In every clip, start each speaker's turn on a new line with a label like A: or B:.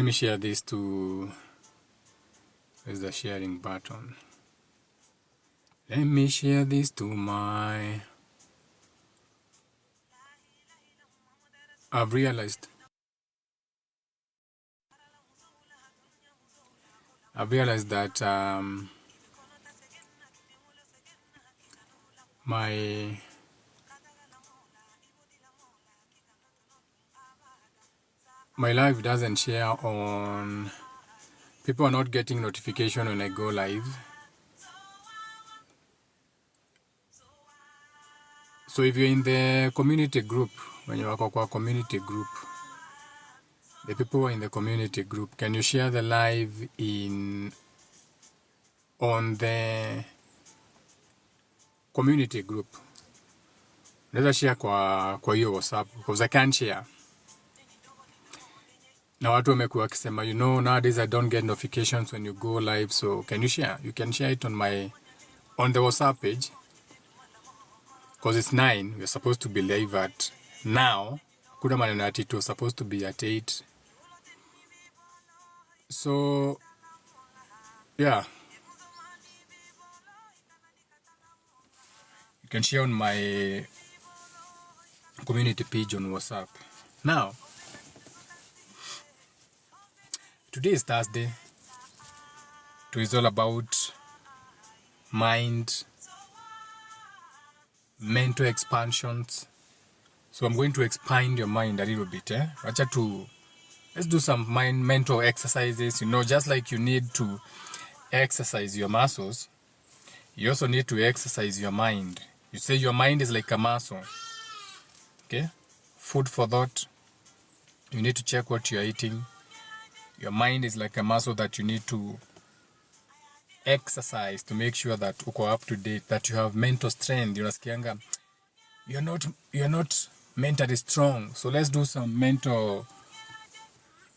A: Let me share this to, where's the sharing button? Let me share this to my, I've realized that my live doesn't share on, people are not getting notification when I go live. So if you're in the community group, when you are a community group, the people who are in the community group, can you share the live on the community group? Let's share kwa hiyo WhatsApp, because I can't share. Na watu wamekuwa wakisema, nowadays I don't get notifications when you go live, so can you share? You can share it on the WhatsApp page, because it's 9, we're supposed to be live at now. Kuda maneno ati it was supposed to be at 8. So, yeah. You can share on my community page on WhatsApp. Now, today is Thursday. It is all about mind, mental expansions. So I'm going to expand your mind a little bit. Let's do some mental exercises. Just like you need to exercise your muscles, you also need to exercise your mind. You say your mind is like a muscle. Okay? Food for thought. You need to check what you're eating. Your mind is like a muscle that you need to exercise to make sure that uko up to date, that you have mental strength. You're not mentally strong. So let's do some mental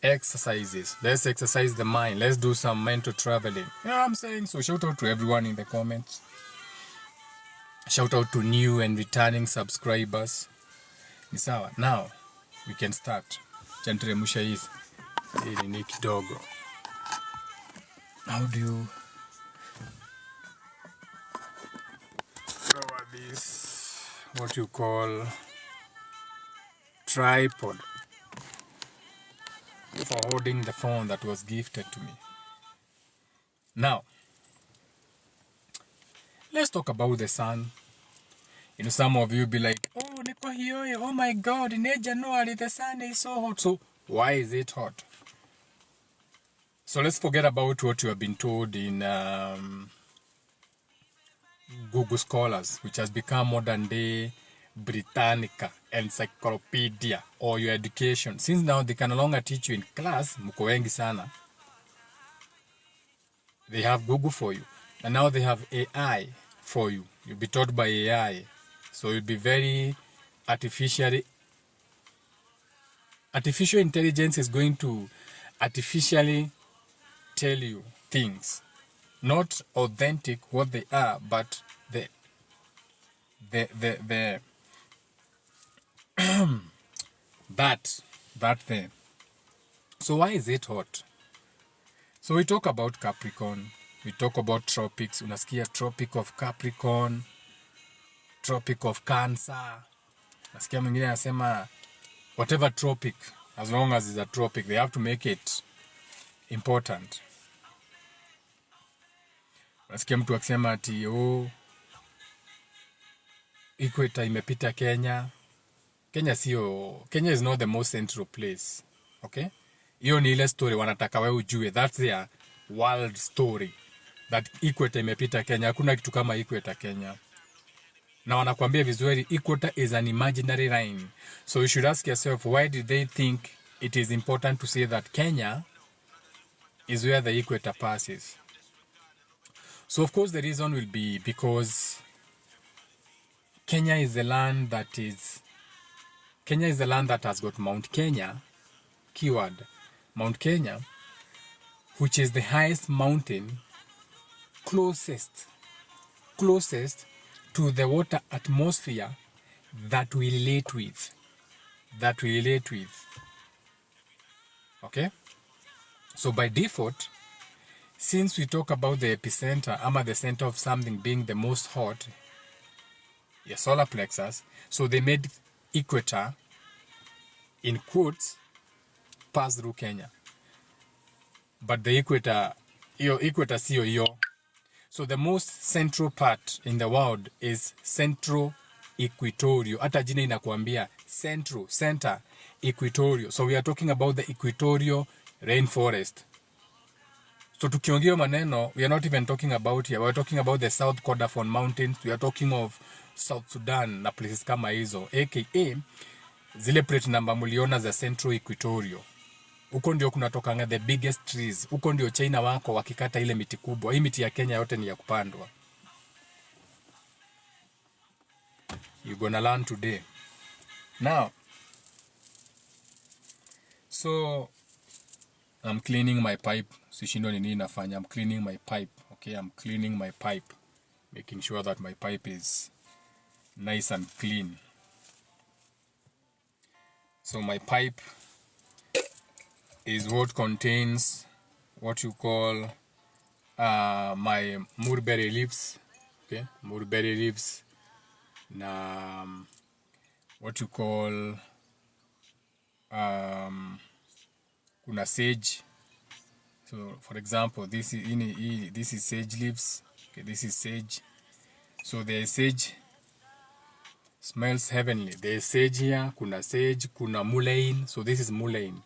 A: exercises. Let's exercise the mind. Let's do some mental traveling. You know what I'm saying? So shout out to everyone in the comments. Shout out to new and returning subscribers. Nisawa. Now we can start. Chanteremusha hizi. Hili ni kidogo. How do you cover this? What you call tripod for holding the phone that was gifted to me. Now, let's talk about the sun. Some of you be like, oh my God, in January the sun is so hot. So why is it hot? So let's forget about what you have been told in Google Scholars, which has become modern day Britannica Encyclopedia, or your education. Since now they can no longer teach you in class, mko wengi sana. They have Google for you. And now they have AI for you. You'll be taught by AI. So you'll be very artificial intelligence is going to artificially tell you things. Not authentic what they are, but the that thing. So why is it hot? So we talk about Capricorn. We talk about tropics. Unasikia Tropic of Capricorn, Tropic of Cancer. Nasikia mwingine anasema whatever tropic, as long as it's a tropic, they have to make it important. Nasikia mtu akisema ati equator imepita Kenya. Kenya is not the most central place. Okay? Hiyo ni ile story wanataka wewe ujue. That's their world story. That equator imepita Kenya. Hakuna kitu kama equator Kenya. Na wanakuambia vizuri, equator is an imaginary line. So you should ask yourself, why did they think it is important to say that Kenya is where the equator passes? So of course the reason will be because Kenya is the land that has got Mount Kenya, keyword, Mount Kenya, which is the highest mountain closest to the water atmosphere that we relate with. Okay? So by default, since we talk about the epicenter, ama the center of something being the most hot, your solar plexus, so they made equator, in quotes, pass through Kenya. But the equator, sio yo. So the most central part in the world is central equatorial. Hata jina inakuambia central, center, equatorial. So we are talking about the equatorial rainforest. So tukiongea maneno, we are not even talking about here. We are talking about the South Kordofan Mountains. We are talking of South Sudan na places kama hizo. AKA, zile plate namba muliona za Central Equatorial. Huko ndio kunatokanga the biggest trees. Huko ndio China wako wakikata ile miti kubwa. Hii miti ya Kenya yote ni ya kupandwa. You're gonna learn today. Now, so I'm cleaning my pipe. Sishindo ni nini nafanya. I'm cleaning my pipe. Okay, I'm cleaning my pipe. Making sure that my pipe is nice and clean. So my pipe is what contains what you call my mulberry leaves. Okay, mulberry leaves. Na what you call kuna sage. So for example, this is sage leaves. Okay, this is sage. So there is sage, smells heavenly. There is sage here, kuna sage, kuna mullein. So this is mullein.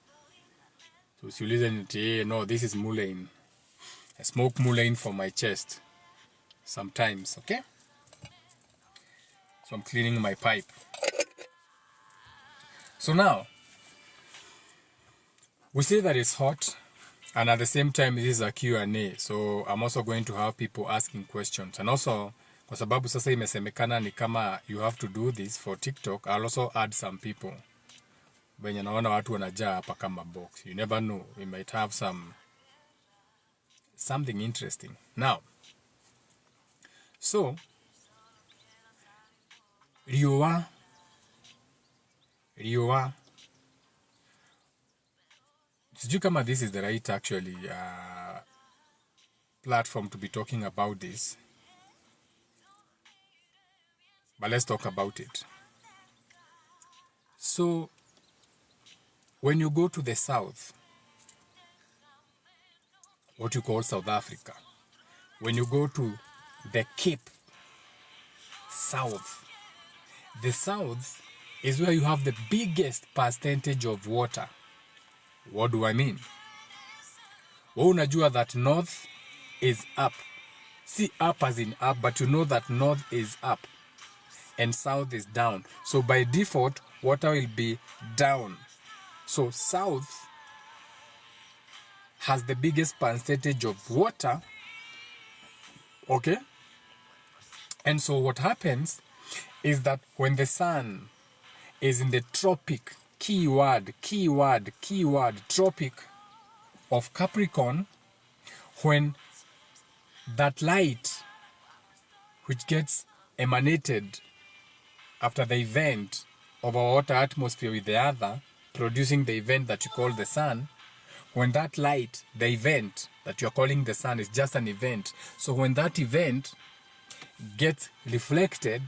A: So if you listen to it, no, this is mullein. I smoke mullein for my chest sometimes, okay? So I'm cleaning my pipe. So now, we say that it's hot, and at the same time, this is a Q&A. So I'm also going to have people asking questions. And also, kwa sababu sasa imesemekana ni kama you have to do this for TikTok, I'll also add some people. Wenye naona watu wanajaa hapa kama box. You never know, we might have something interesting. Now, so, Riowa, sijui kama this is the right actually platform to be talking about this, but let's talk about it. So when you go to the south, what you call South Africa, when you go to the Cape South, the south is where you have the biggest percentage of water. What do I mean? Well, unajua that north is up. See, up as in up, but you know that north is up and south is down. So by default, water will be down. So south has the biggest percentage of water. Okay? And so what happens is that when the sun is in the tropic, keyword, tropic of Capricorn, when that light which gets emanated after the event of our water atmosphere with the other, producing the event that you call the sun, when that light, the event that you're calling the sun is just an event. So when that event gets reflected,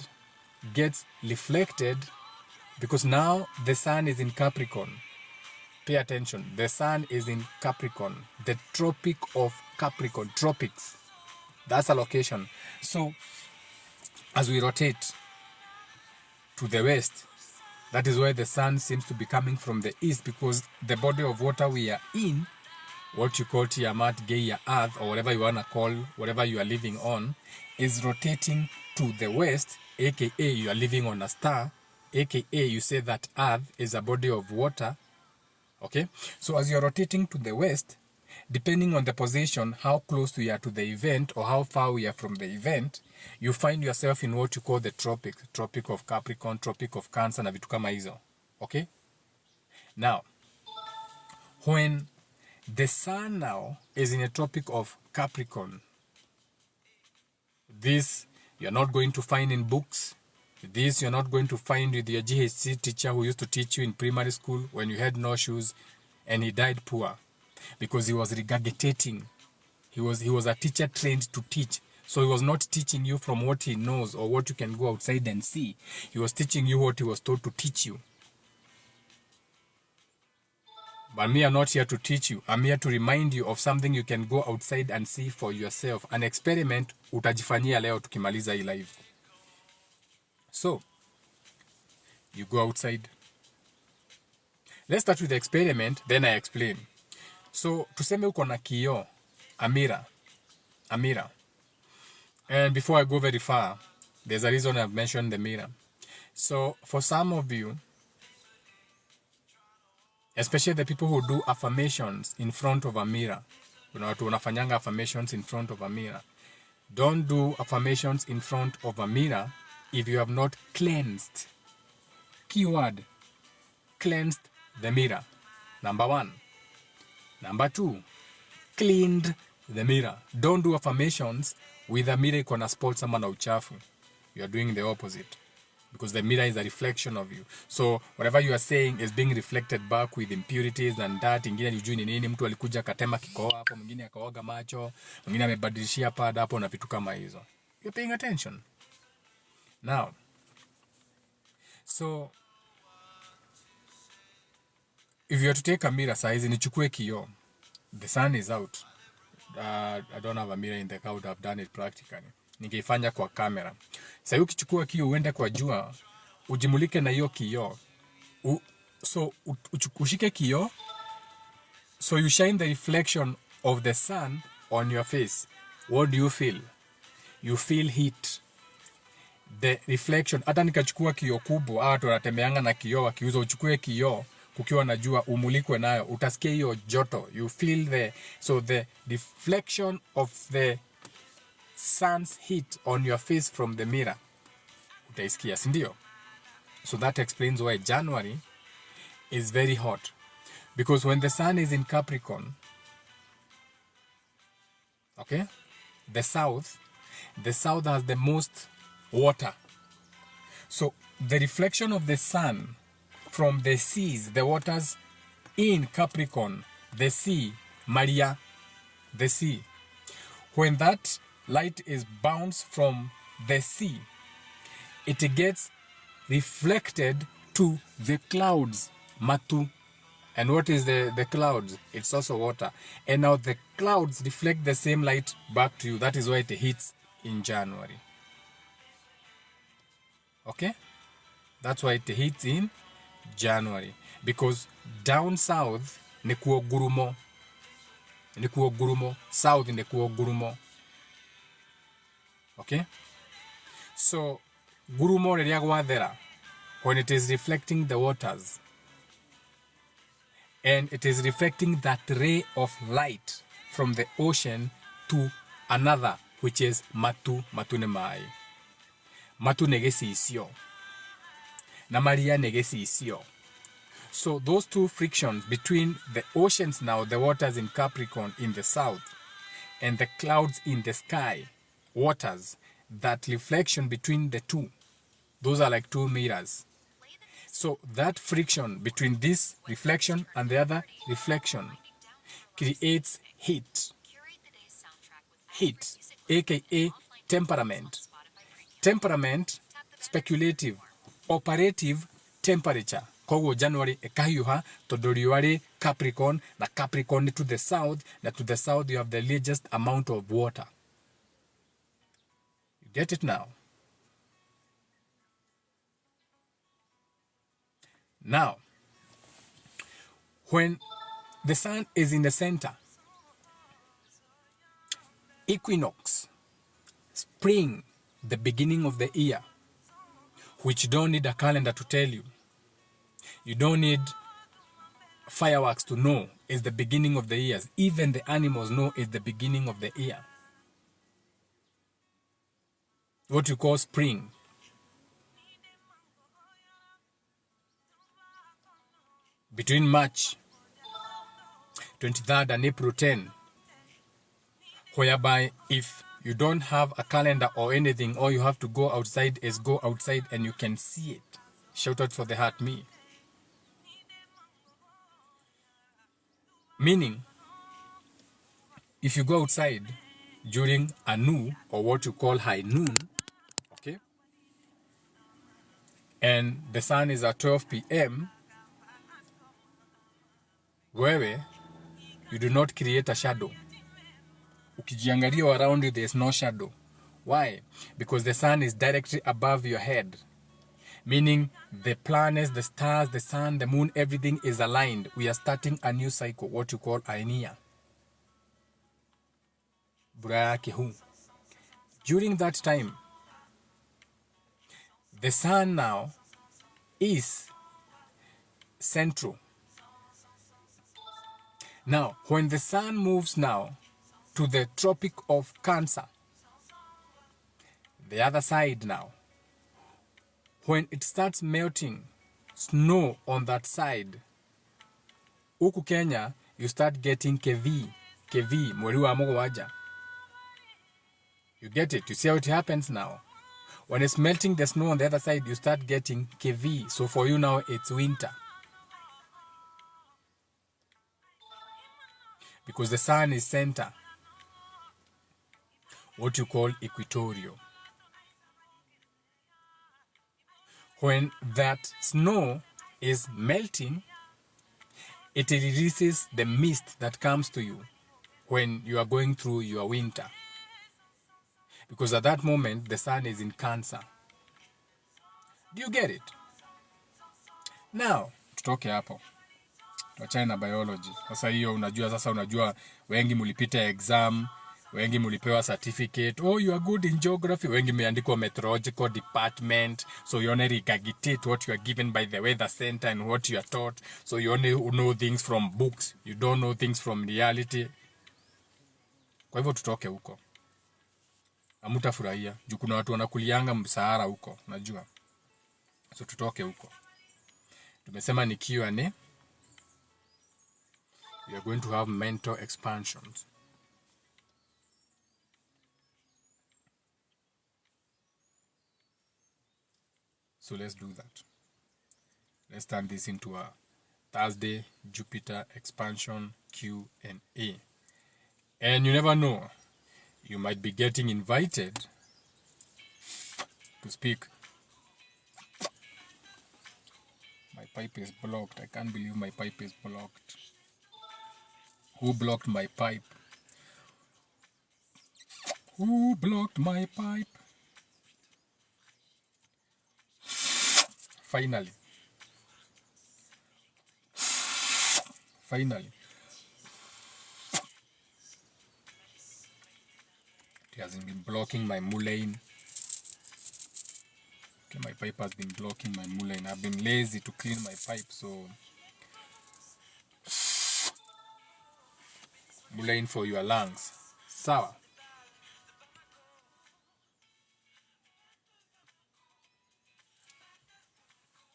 A: because now the sun is in Capricorn. Pay attention. The sun is in Capricorn. The tropic of Capricorn. Tropics. That's a location. So as we rotate to the west, that is where the sun seems to be coming from the east, because the body of water we are in, what you call Tiamat, Gaia, Earth, or whatever you want to call whatever you are living on, is rotating to the west, aka you are living on a star, aka you say that Earth is a body of water. Okay, so as you're rotating to the west, depending on the position, how close we are to the event or how far we are from the event, you find yourself in what you call the tropic of Capricorn, tropic of Cancer na vitu kama hizo. Okay, now when the sun now is in a tropic of Capricorn, this you're not going to find in books. This you're not going to find with your GHC teacher who used to teach you in primary school when you had no shoes and he died poor. because he was regurgitating. He was a teacher trained to teach. So he was not teaching you from what he knows or what you can go outside and see. He was teaching you what he was told to teach you. But me, I'm not here to teach you. I'm here to remind you of something you can go outside and see for yourself. An experiment utajifanyia leo tukimaliza hii live. So, you go outside. Let's start with the experiment, then I explain. So, tuseme uko na kioo, Amira. And before I go very far, there's a reason I've mentioned the mirror. So, for some of you, especially the people who do affirmations in front of a mirror, watu wanafanyanga affirmations in front of a mirror, don't do affirmations in front of a mirror if you have not cleansed. Keyword, cleansed the mirror. Number 1. Number 2, cleaned the mirror. Don't do affirmations with a mirror iko na spots ama na uchafu. You are doing the opposite, because the mirror is a reflection of you. So whatever you are saying is being reflected back with impurities and that. Ingine nijui ni nini, mtu alikuja akatema kikoa hapo, mwingine akaoga macho, mwingine amebadilishia pad hapo na vitu kama hizo. You're paying attention. Now, so if you are to take a mirror size, nichukue kioo. The sun is out. I don't have a mirror in the car. I would have done it practically. Ningeifanya kwa kamera. Sasa ukichukua kioo uende kwa jua, ujimulike na hiyo kioo. So ushike kioo, so you shine the reflection of the sun on your face. What do you feel? You feel heat. The reflection. Hata nikachukua kioo kubwa, watu wanatembeanga na kioo wakiuza, uchukue kioo kukiwa na jua umulikwe nayo, utasikia hiyo joto. You feel the reflection of the sun's heat on your face from the mirror. Utaisikia, si ndio? So that explains why January is very hot. Because when the sun is in Capricorn, okay, the south has the most water. So the reflection of the sun from the seas, the waters in Capricorn, the sea, Maria, the sea. When that light is bounced from the sea, it gets reflected to the clouds, Matu. And what is the clouds? It's also water. And now the clouds reflect the same light back to you. That is why it hits in January. Okay? That's why it hits in January. Because down south, ni kuo gurumo. South ni kuo gurumo. Okay? So, gurumo reria gwathera, when it is reflecting the waters, and it is reflecting that ray of light from the ocean to another, which is matu ne mai. Matu negesi isio. Na Maria negesi isio. So those two frictions between the oceans now, the waters in Capricorn in the south, and the clouds in the sky, waters, that reflection between the two, those are like two mirrors. So that friction between this reflection and the other reflection creates heat. Heat, aka temperament. Temperament, speculative, operative temperature. Kogo January ekahiuha todoriwari Capricorn, na Capricorn to the south, na to the south you have the largest amount of water. You get it now? Now, when the sun is in the center, equinox, spring, the beginning of the year, which you don't need a calendar to tell you. You don't need fireworks to know it's the beginning of the year. Even the animals know it's the beginning of the year. What you call spring. Between March 23rd and April 10, whereby if you don't have a calendar or anything, all you have to go outside is go outside and you can see it. Shout out for the heart, me. Meaning, if you go outside during a new or what you call high noon, okay, and the sun is at 12 p.m., wewe, you do not create a shadow. Ukijiangalia around you, there is no shadow. Why? Because the sun is directly above your head. Meaning the planets, the stars, the sun, the moon, everything is aligned. We are starting a new cycle, what you call Ainia. During that time, the sun now is central. Now, when the sun moves now to the Tropic of Cancer, the other side now, when it starts melting snow on that side, huku Kenya, you start getting KV, mweri wa Mungu waja. You get it? You see how it happens now? When it's melting the snow on the other side, you start getting KV. So for you now, it's winter. Because the sun is center. What you call equatorial. When that snow is melting, it releases the mist that comes to you when you are going through your winter. Because at that moment, the sun is in Cancer. Do you get it? Now, tutoke hapo. Tuachane na biology. Sasa hiyo unajua wengi mulipita exam, wengi mulipewa certificate. Oh, you are good in geography. Wengi meandikwa meteorological department. So you only regurgitate what you are given by the weather center and what you are taught. So you only know things from books. You don't know things from reality. Kwa hivyo tutoke huko. Hamutafurahia. Juu kuna watu wanakulianga msahara huko, unajua. So tutoke huko. Tumesema ni Q&A. We are going to have mental expansions. So let's do that. Let's turn this into a Thursday Jupiter expansion Q&A. And you never know. You might be getting invited to speak. My pipe is blocked. I can't believe my pipe is blocked. Who blocked my pipe? Who blocked my pipe? Finally. It hasn't been blocking my mullein. Okay, my pipe has been blocking my mullein. I've been lazy to clean my pipe, so mullein for your lungs. Sawa.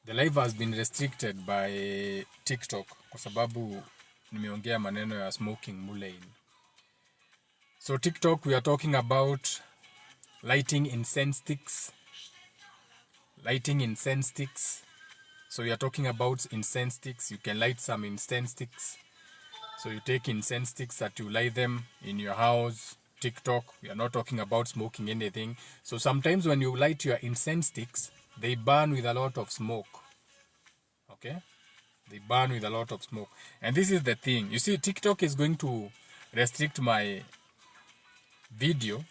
A: The live has been restricted by TikTok kwa sababu nimeongea maneno ya smoking mullein. So TikTok, we are talking about lighting incense sticks. So we are talking about incense sticks. You can light some incense sticks. So you take incense sticks that you light them in your house. TikTok, we are not talking about smoking anything. So sometimes when you light your incense sticks, they burn with a lot of smoke. Okay? They burn with a lot of smoke. And this is the thing. You see, TikTok is going to restrict my video.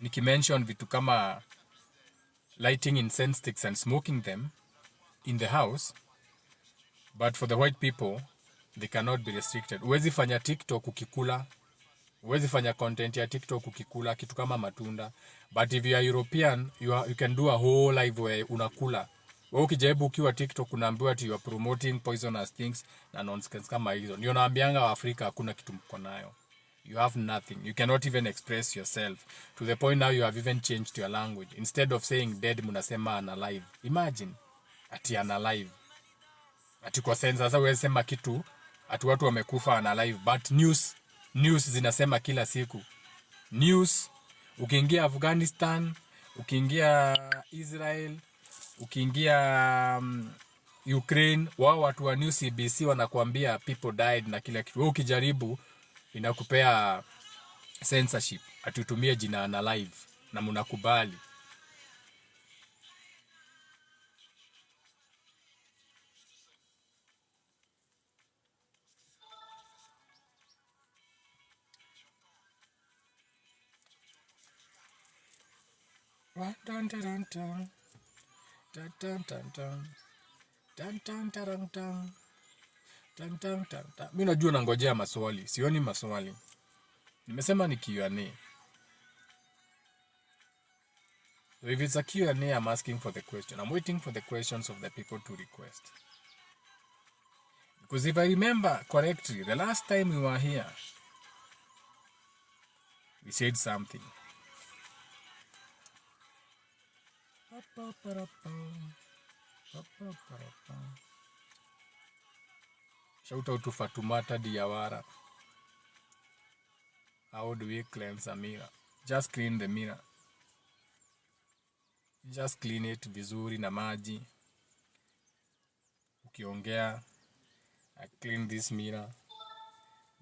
A: Nikimention vitu kama lighting incense sticks and smoking them in the house. But for the white people, they cannot be restricted. Uwezi fanya TikTok ukikula. Uwezi fanya content ya TikTok ukikula kitu kama matunda. But if you are European, you can do a whole live where unakula. Wewe ukijaribu ukiwa TikTok unaambiwa ati you are promoting poisonous things na nonsense kama hizo. Ndio naambianga wa Afrika hakuna kitu mko nayo. You have nothing. You cannot even express yourself. To the point now you have even changed your language. Instead of saying dead, munasema unalive. Imagine. Ati unalive. Ati kwa sense sasa wewe sema kitu ati watu wamekufa unalive. But news zinasema kila siku. News. Ukiingia Afghanistan, ukiingia Israel, ukiingia Ukraine, wao watu wa News CBC wanakuambia people died na kila kitu. Wewe ukijaribu inakupea censorship, atutumie jina Unalive na mnakubali. Mimi najua nangojea maswali, sioni maswali. Nimesema ni Q&A. So if it's a Q&A, I'm asking for the question. I'm waiting for the questions of the people to request. Because if I remember correctly, the last time we were here, we said something. Shout out to Fatumata Diawara. How do we cleanse a mirror? Just clean the mirror. Just clean it vizuri na maji. Ukiongea, I clean this mirror.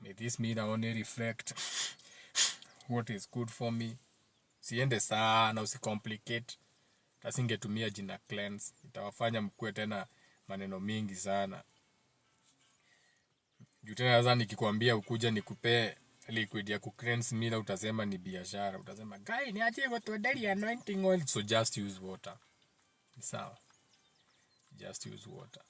A: May this mirror only reflect what is good for me. Siende sana, usicomplicate. Tasingetumia jina cleanse. Itawafanya mkue tena maneno mingi sana. Juu tena sasa nikikwambia ukuja nikupee liquid ya kucleanse mirror, utasema ni biashara. Utasema, guy, niachie kutodeli anointing oil. So just use water. Sawa. Just use water.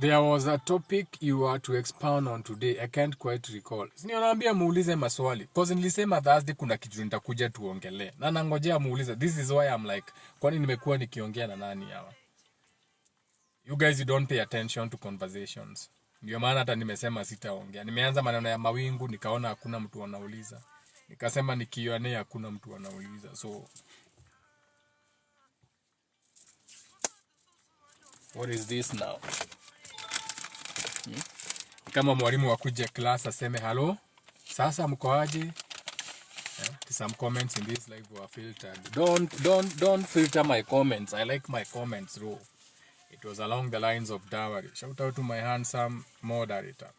A: There was a topic you were to expound on today. I can't quite recall. Siniambia muulize maswali. Cause nilisema Thursday kuna kitu nitakuja tuongelee. Na nangojea muulize. This is why I'm like, kwani nimekuwa nikiongea na nani hawa? You guys, you don't pay attention to conversations. Ndio maana hata nimesema sitaongea. Nimeanza maneno ya mawingu, nikaona hakuna mtu anauliza. Nikasema nikione hakuna mtu anauliza. So what is this now? Kama mwalimu wakuje class aseme hello, sasa mko aje? Some comments in this live were filtered. Don't filter my comments. I like my comments raw. It was along the lines of dowry. Shout out to my handsome moderator.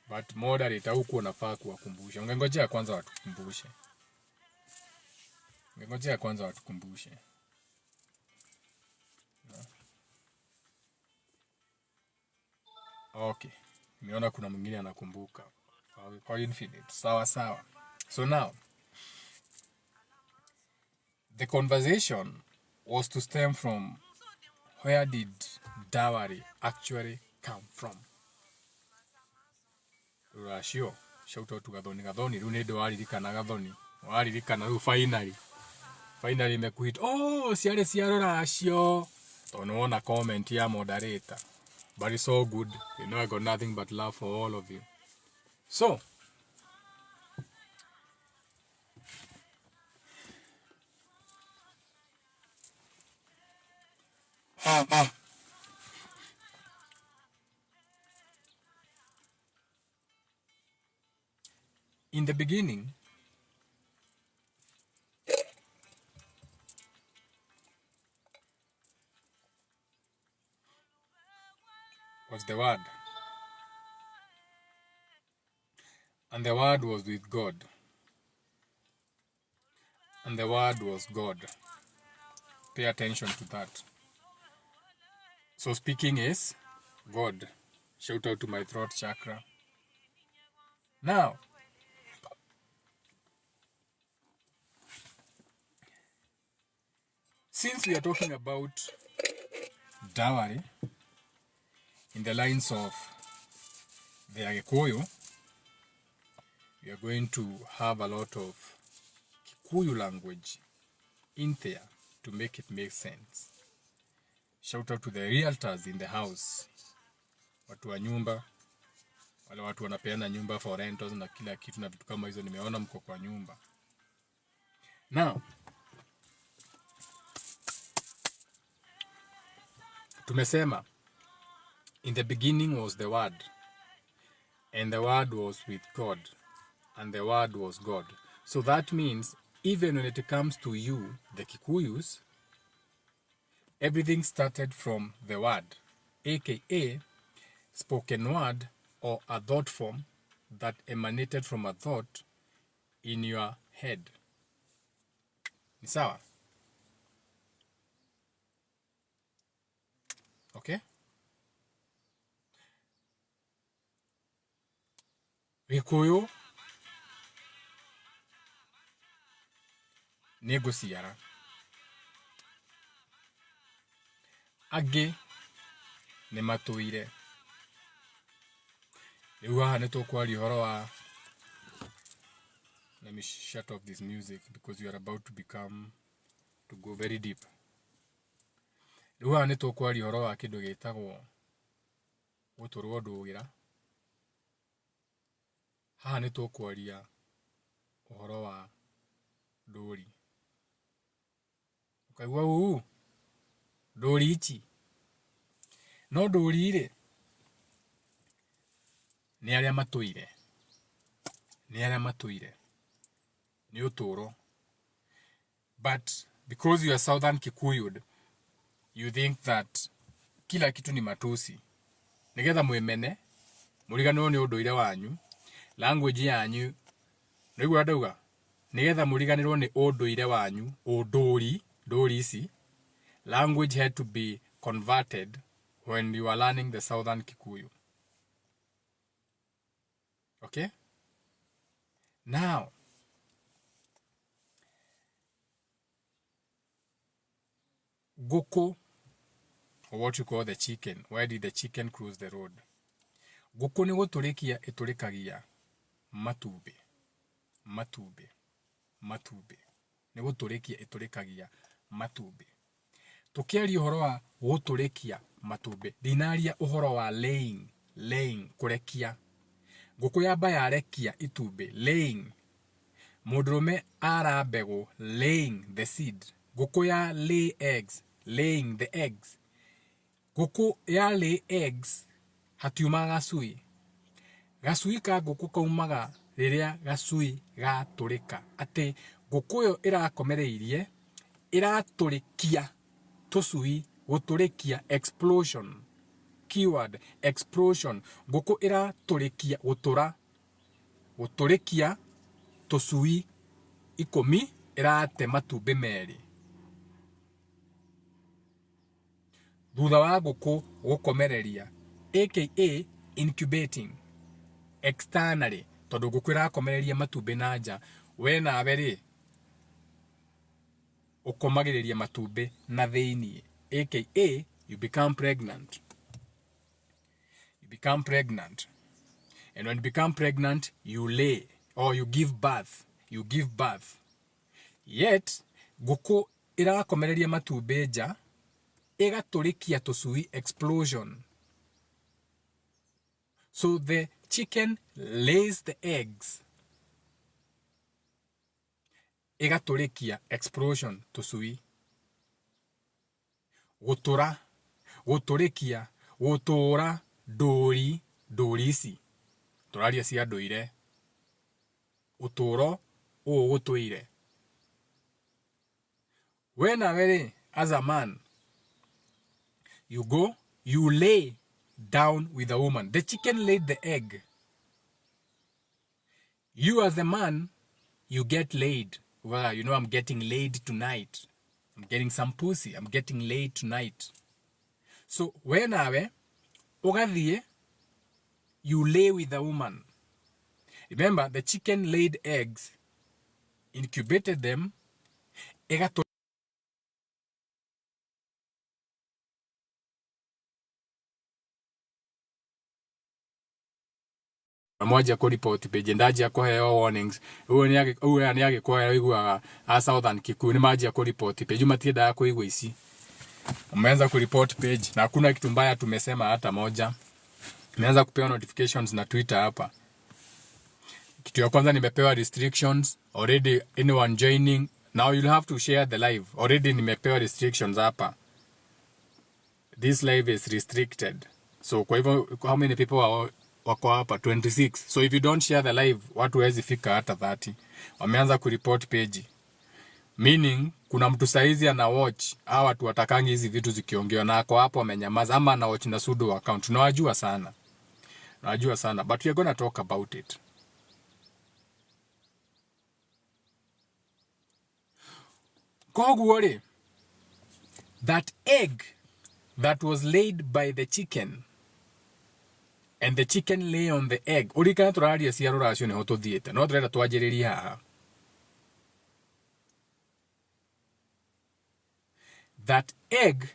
A: But moderator huku unafaa kuwakumbusha. Ungengojea kwanza watukumbushe. No. Okay. Nimeona kuna mwingine anakumbuka. Kwa infinite. Sawa sawa. So now, the conversation was to stem from where did dowry actually come from? Rashio, shout out to Gathoni. Gathoni, runedo waririkana Gathoni. Waririkana rĩu finally. Finally mekuhit. Oh, siare Rashio. Unaona comment ya moderator. But it's all good. You know I got nothing but love for all of you. So, in the beginning, was the Word. And the Word was with God. And the Word was God. Pay attention to that. So speaking is God. Shout out to my throat chakra. Now, since we are talking about dowry in the lines of the Agikuyu, we are going to have a lot of Kikuyu language in there to make it make sense. Shout out to the realtors in the house. Watu wa nyumba, wale watu wanapeana nyumba for rentals na kila kitu na vitu kama hizo, nimeona mko kwa nyumba. Now, tumesema in the beginning was the Word, and the Word was with God, and the Word was God. So that means even when it comes to you, the Kikuyus, everything started from the Word, aka spoken word or a thought form that emanated from a thought in your head. Ni sawa? Okay? Gikuyu nĩ ngũciara. Angĩ nĩ matũire. Rĩu haha nĩ tũkwaria ũhoro wa, let me shut off this music because you are about to go very deep. Rĩu haha nĩ tũkwaria ũhoro wa kĩndũ gĩtagwo gũtũrwo ndũgĩra. Haha nĩ tũkwaria ũhoro wa ndũri. Ũkaigua ndũri ici. No ndũri rĩ nĩ arĩa matũire. Nĩ arĩa matũire. Nĩ ũtũro. But because you are Southern Kikuyud, you think that kila kitu ni matusi. Nigetha mwĩmene, mũriganĩrwo nĩ ũndũire wanyu, language yanyu, nĩguo ndauga, nigetha mũriganĩrwo nĩ ũndũire wanyu, ũndũri ici, language had to be converted when you are learning the Southern Kikuyu. Okay? Now, Goko, or what you call the chicken. Why did the chicken cross the road? Goko ni gũtũrĩkia ĩtũrĩkagia matumbĩ. Matumbĩ. Ni gũtũrĩkia ĩtũrĩkagia matumbĩ. Tũkĩaria ũhoro wa gũtũrĩkia matumbĩ. Ndinaria ũhoro wa laying, kũrekia. Gũkũ yamba yarekia itumbĩ, laying. Mũndũrũme ara mbegũ, laying the seed. Gũkũ ya lay eggs, laying the eggs. Gũkũ ya lay eggs, hatiumaga gacui. Gacui ka gũkũ kaumaga rĩrĩa gacui gatũrĩka. Atĩ gũkũ ĩyo ĩrakomereirie, ĩratũrĩkia tũcui, gũtũrĩkia, explosion. Keyword, explosion. Gũkũ ĩratũrĩkia gũtũrĩkia tũcui 10, ĩrate matumbĩ 2. Thutha wa gũkũ gũkomereria, aka incubating externally, tondũ gũkũ ĩrakomereria matumbĩ na nja, we nawe rĩ ũkomagĩrĩria matumbĩ na thĩinĩ, aka you become pregnant. And when you become pregnant, you lay or you give birth. Yet, gũkũ ĩrakomereria matumbĩ nja, ĩgatũrĩkia tũcui, explosion. So the chicken lays the eggs. Ĩgatũrĩkia, explosion, tũcui. Gũtũrĩkia, gũtũra, ndũri ici. Tũraria cia ndũire. Ũtũro, gũtũire. We nawe rĩ, as a man, you go, you lay down with a woman. The chicken laid the egg. You as a man, you get laid. Well, you know, I'm getting laid tonight. I'm getting some pussy. I'm getting laid tonight. So, we nawe, ugathiĩ, you lay with a woman. Remember, the chicken laid eggs, incubated them, mmoja ku report page ndajia kuheo warnings. Uwe ni agĩkũheo iguaga a Southern Kikuyu ni majia ku report page, matiendaga kuigua ici. Umeanza ku report page na hakuna kitu mbaya tumesema hata moja. Nimeanza kupewa notifications na Twitter hapa. Kitu ya kwanza nimepewa restrictions already, anyone joining now you'll have to share the live. Already nimepewa restrictions hapa. This live is restricted. So kwa hivyo how many people wako hapa? 26. So if you don't share the live, watu hawezi fika hata 30. Wameanza ku report page. Meaning kuna mtu saizi ana watch hawa watu watakangi hizi vitu zikiongewa na ako hapo amenyamaza, ama ana watch na sudo account. Tunawajua sana. Najua sana, but we are going to talk about it. Kogwore, that egg that was laid by the chicken, and the chicken lay on the egg. Urikana turaria cia ruracio ni ho tuthiete. No turenda twanjiririe haha. That egg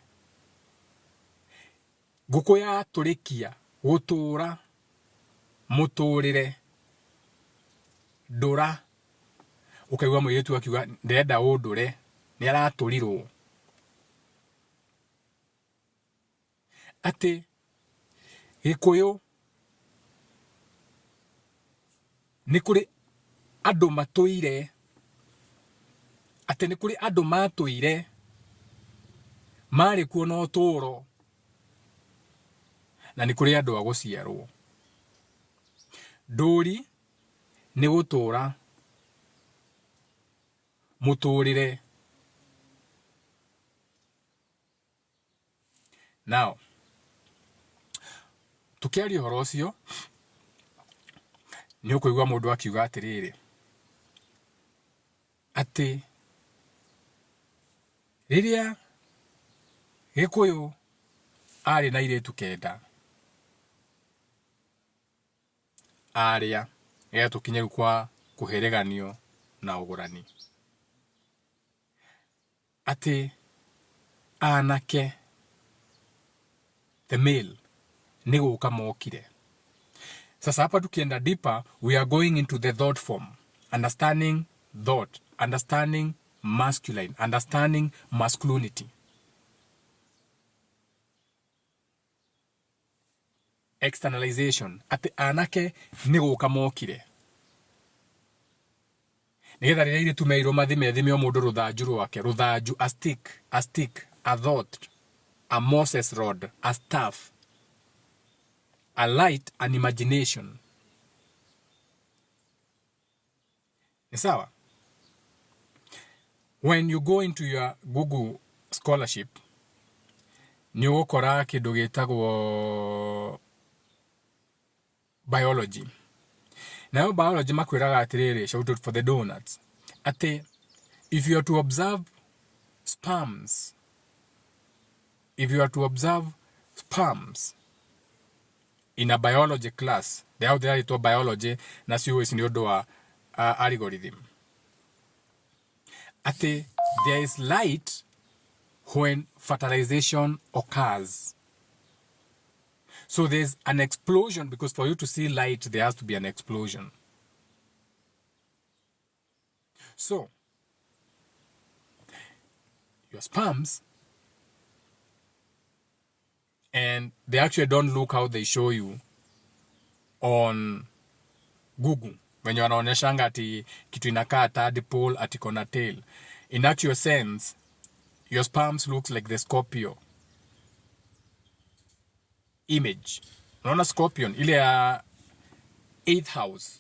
A: nguku ya turikia gutura muturire ndura ukaigua muiritu akiuga ndenda undure ni araturirwo ati gikuyu ni kuri andu matuire ati ni kuri andu matuire mari kuo no turo na ni kuri andu aguciarwo nduri ni gutura muturire. Now tukiaria horo ucio ni ukuigua mundu akiuga atiriri ati riria gikuyu ari na iretu kenda aria tukinye kwa kuhereganio na ugurani ati anake the male ni guka mokire. Sasa hapa tukienda deeper, we are going into the thought form, understanding thought, understanding masculine, understanding masculinity. Externalization, ati anake ni guka mokire nigetha riria ire tumeirwo mathime o mundu ruthanju rwake, ruthanju, a stick, a thought, a Moses rod, a staff, a light, an imagination. Ni sawa? When you go into your Google scholarship, ni ugukora kindu gitagwo biology. Now biology makwiraga atiriri, shout out for the donuts. Ate, if you are to observe sperms in a biology class, they have there to biology na siyo isi niodo wa algorithm. Ate, there is light when fertilization occurs. So there's an explosion, because for you to see light, there has to be an explosion. So, your sperms, and they actually don't look how they show you on Google. When you're on a ati kitu inakaa tadpole ati kona tail. In actual sense, your sperms looks like the Scorpio image. Unaona Scorpion ile ya 8th house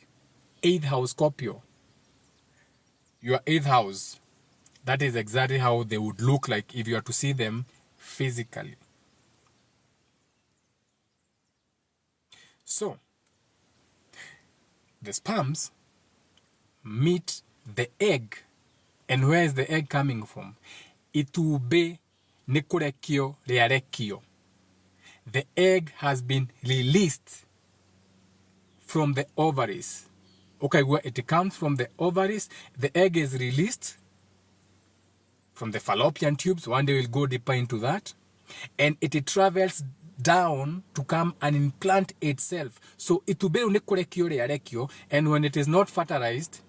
A: Scorpio. Your 8th house, that is exactly how they would look like if you are to see them physically. So, the sperms meet the egg. And where is the egg coming from? Itube nikurekio rearekio. The egg has been released from the ovaries. Okay, where it comes from the ovaries, the egg is released from the fallopian tubes. One day we'll go deeper into that. And it travels down to come and implant itself. So itube unekurekio rearekio, and when it is not fertilized,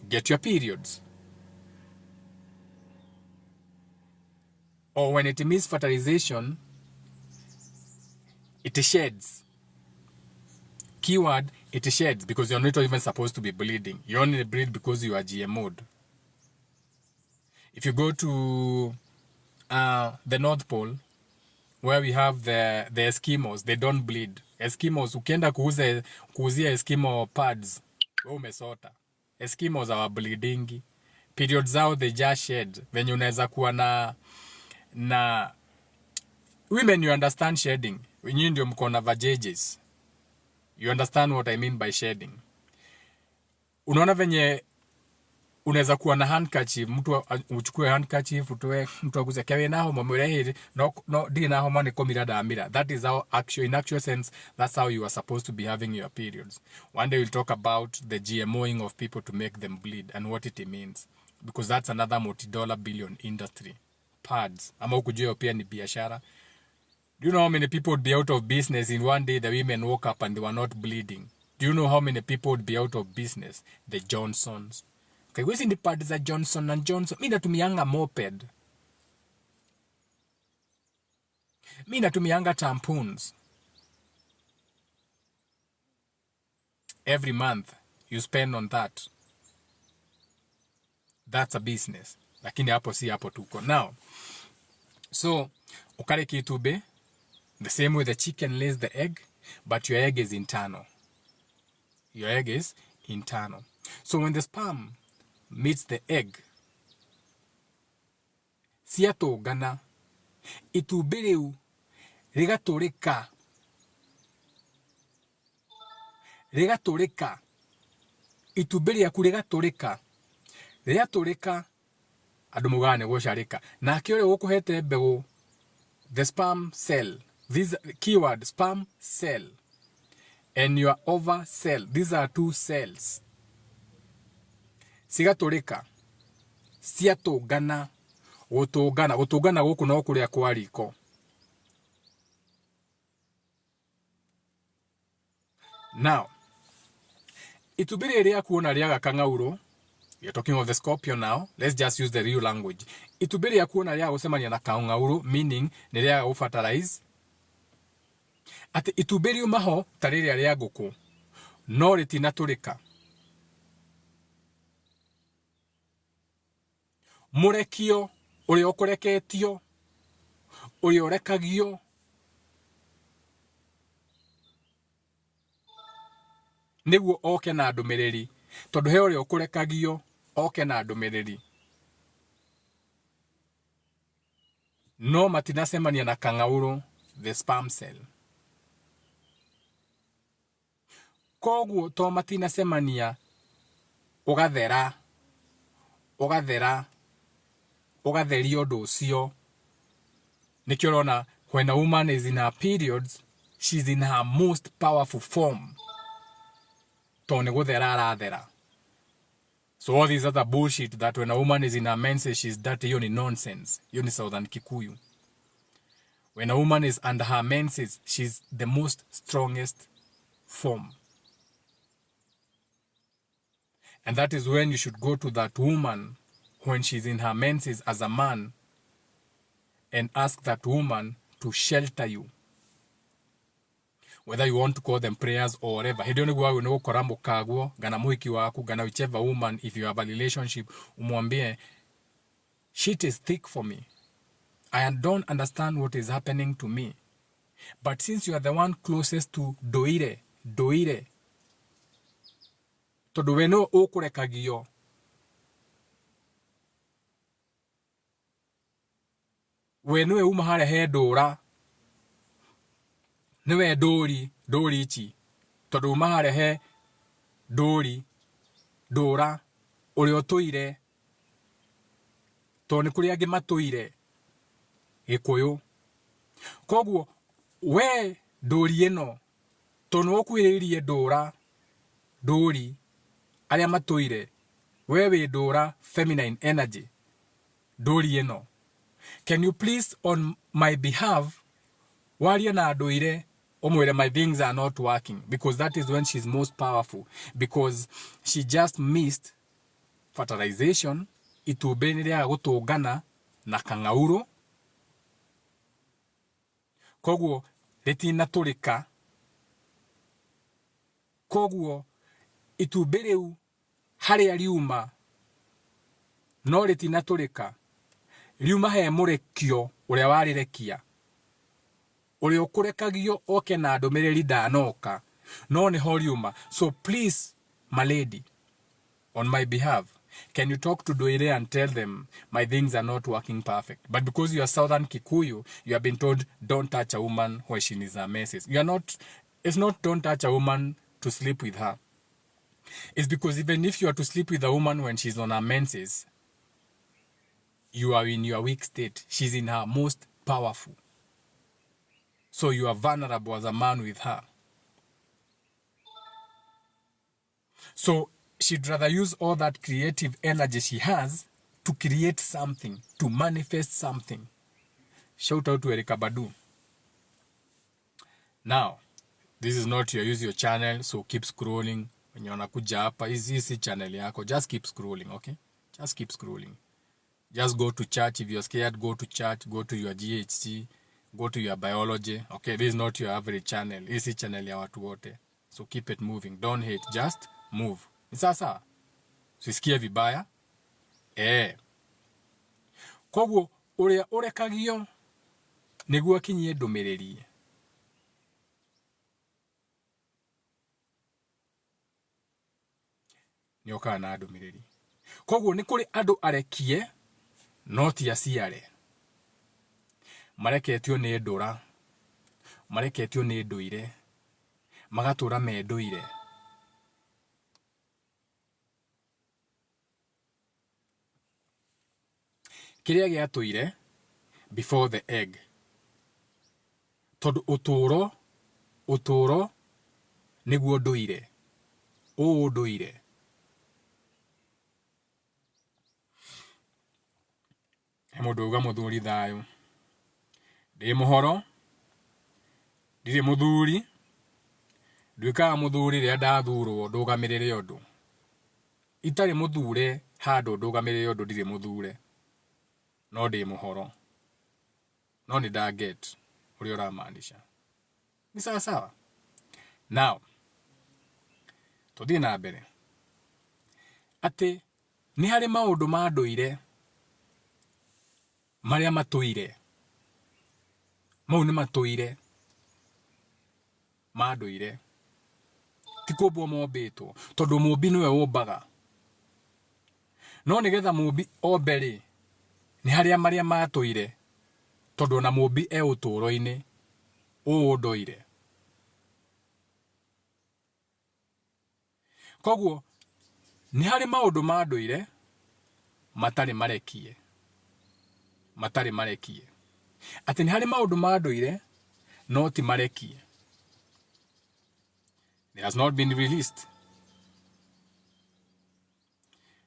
A: you get your periods. Or when it means fertilization, it sheds. Keyword, it sheds, because you're not even supposed to be bleeding. You only bleed because you are GMO'd. If you go to the North Pole, where we have the Eskimos, they don't bleed. Eskimos, ukienda kuuzia Eskimo pads, umesota. Eskimos are bleeding. Periods zao, they just shed. Venye unaweza kuwa na women, you understand shedding. Nyinyi ndio mko na vajages. You understand what I mean by shedding? Unaona venye unaweza kuwa na handkerchief, mtu uchukue handkerchief utoe, mtu aguze kewe na homa mwere no di na homa ni komira da amira. That is how in actual sense that's how you are supposed to be having your periods. One day we'll talk about the GMOing of people to make them bleed and what it means, because that's another multi-dollar billion industry. Pads ama ukujua pia ni biashara. Do you know how many people would be out of business in one day the women woke up and they were not bleeding? Do you know how many people would be out of business? The Johnsons. Okay, hizi ni pads za Johnson and Johnson. Mimi natumianga moped. Mimi natumianga tampons. Every month you spend on that. That's a business. Lakini hapo si hapo tuko. Now, so ukale kitube, the same way the chicken lays the egg, but your egg is internal. Your egg is internal. So when the sperm meets the egg, siatogana, itube riu rigaturika. Itube riaku rigaturika. Riaturika, andu mugane gusharika. Na kio ri gukuhete mbegu, the sperm cell. This keyword, sperm cell, and your ova cell. These are two cells. Sigaturika, siatungana, gutungana guku no kuria kwa riko. Now, itubiri ria kuona ria kangauro. You're talking of the Scorpio now. Let's just use the real language. Itubiri ya kuona ria gusemania na kangauro, meaning ni ria gufertilize. Ati itubiri umaho tariri ria guku. No ritinaturika. Murekio, uri okureketio, uri orekagio. Niguo oke na ndumiriri. Tondu he uri okurekagio, oke na ndumiriri. No matinasemania na kangauro, the sperm cell. Koguo to matinasemania ugathera ugatherio nducio. Nikio rona, when a woman is in her periods, she's in her most powerful form. Tone guthera arathera. So all these other bullshit that when a woman is in her menses she's dirty, hiyo ni nonsense. Hiyo ni Southern Kikuyu. When a woman is under her menses, she's the most strongest form. And that is when you should go to that woman when she's in her menses as a man and ask that woman to shelter you. Whether you want to call them prayers or whatever. He don't go no korambo kagwo, gana muiki waku, gana whichever woman, if you have a relationship, umwambie, shit is thick for me. I don't understand what is happening to me. But since you are the one closest to doire, tondu we no ukurekagio. We no uma hare he dora. Niwe dori ichi. Tondu uma hare he dora uri otoire. Tondu kuri angi matoire Gikuyu. Koguo we dori eno tondu okwiririe dori aria matoire, we dora feminine energy dori eno. Can you please on my behalf waria na doire omwere my things are not working, because that is when she's most powerful, because she just missed fertilization. Itubeniria gutungana na kangauro. Koguo ritinaturika. Koguo ituberiu haria riuma no ritinaturika. Riuma he murekio uria warirekia. Uri okurekagio oke na ndumiriri ndanoka. No ni ho riuma. So please, my lady, on my behalf, can you talk to Doire and tell them my things are not working perfect? But because you are Southern Kikuyu, you have been told don't touch a woman when she needs her menses. You are not It's not don't touch a woman to sleep with her. It's because even if you are to sleep with a woman when she's on her menses, you are in your weak state. She's in her most powerful. So you are vulnerable as a man with her. So she'd rather use all that creative energy she has to create something, to manifest something. Shout out to Erika Badu. Now, this is not your use your channel, so keep scrolling. When you wanakuja hapa, hizi channel yako, just keep scrolling, okay? Just keep scrolling. Just go to church. If you're scared, go to church, go to your GHC, go to your biology. Okay, this is not your average channel. Hizi channel ya watu wote. So keep it moving. Don't hate, just move. Ni sasa. Sisikie vibaya. Koguo, uria urekagio niguo akinyie ndumiriri. Nioka na ndumiriri. Koguo ni kuri andu arekie no ti aciare. Mareketio ni ndura. Mareketio ni nduire. Magatura me nduire. Kiria giatũire before the egg. Tondu uturo niguo nduire. Nduire. Mundu uga muthuri thayo. Ndi muhoro. Ndire muthuri. Nduikaga muthuri ria ndathurwo ndugamirire undu. Itari muthure handu ndugamirire undu ndire muthure. No ndi muhoro. No ni da get uri uramaanisha. Ni sawa sawa. Now, tuthie na mbere. Ati ni hari maundu ma nduire maria matuire. Mau ni matuire ma nduire. Ti kumbwo mombitwo tondu mumbi niwe umbaga. No nigetha mumbi omberi ni haria maria matuire tondu na mumbi uturo-ini nduire. Koguo ni hari maundu ma nduire matari marekie. Matari marekie. Ati ni hari maundu ma nduire no ti marekie. It has not been released.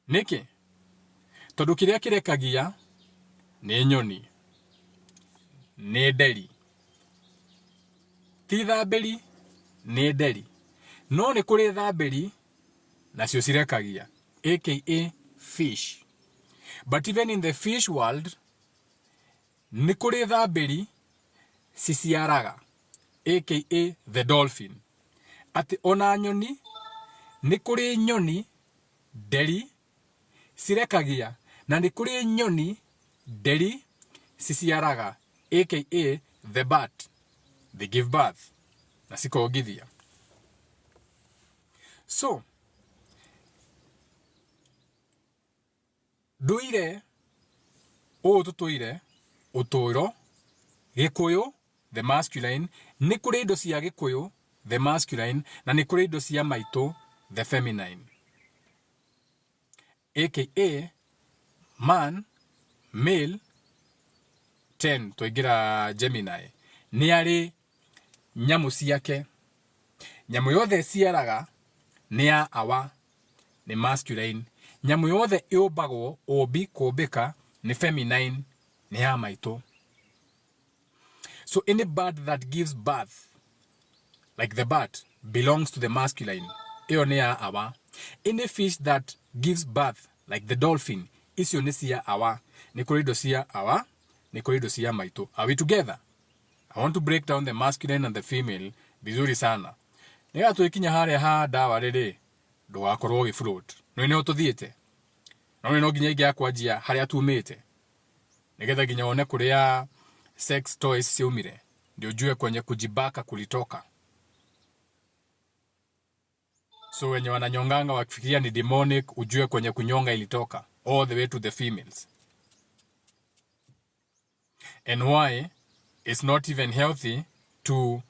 A: Niki tondu kiria kirekagia ni nyoni. Ni nderi. Ti thamberi ni nderi. No ni kuri thamberi nacio cirekagia, aka fish. But even in the fish world, ni kuri thamberi ciciaraga, aka the dolphin. Ati ona nyoni ni kuri nyoni nderi cirekagia na ni kuri nyoni nderi ciciaraga, aka the bat. They give birth. Na cikongithia. So, nduire tutuire uturo gikuyu the masculine, ni kuri indo cia gikuyu the masculine, na ni kuri indo cia maitu the feminine, aka man, male 10 tuigira Gemini. Ni ari nyamu ciake. Nyamu yothe ciaraga ni ya awa, ni masculine. Nyamu yothe iumbagwo kumbika ni feminine, ni ya maitu. So any bird that gives birth, like the bat, belongs to the masculine. Iyo ni ya awa. Any fish that gives birth, like the dolphin, icio ni cia awa. Ni kuri indo cia awa, ni kuri indo cia maitu. Are we together? I want to break down the masculine and the female vizuri sana. Niga tuikinya haria ha dawa riri ndugakorwo gifloat. No ine ututhiete. No ino nginya ingia kwanjia haria tumite. Nigetha nginya one kuria sex toys ciumire. Ndio ujue kwenye kujibaka kulitoka. So wenye wananyonganga wakifikiria ni demonic, ujue kwenye kunyonga ilitoka. All the way to the females. And why it's not even healthy to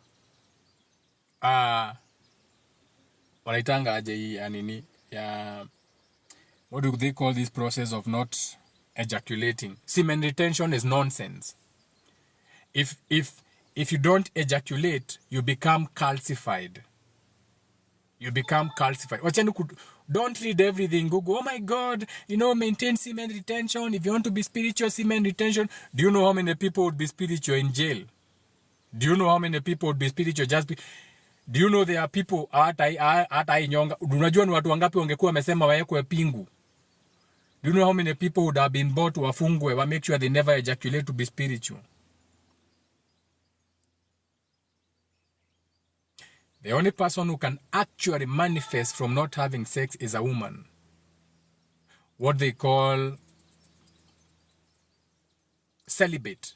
A: wanaitanga aje hii ya nini ya, what do they call this process of not ejaculating? Semen retention is nonsense. If you don't ejaculate, you become calcified. Wachani, don't read everything. Google, oh my God, maintain semen retention. If you want to be spiritual, semen retention. Do you know how many people would be spiritual in jail? Do you know how many people would be spiritual do you know there are people hata inyonga? Unajua ni watu wangapi wangekuwa wamesema waekwe pingu? Do you know how many people would have been bought wafungwe wa make sure they never ejaculate to be spiritual? The only person who can actually manifest from not having sex is a woman. What they call celibate.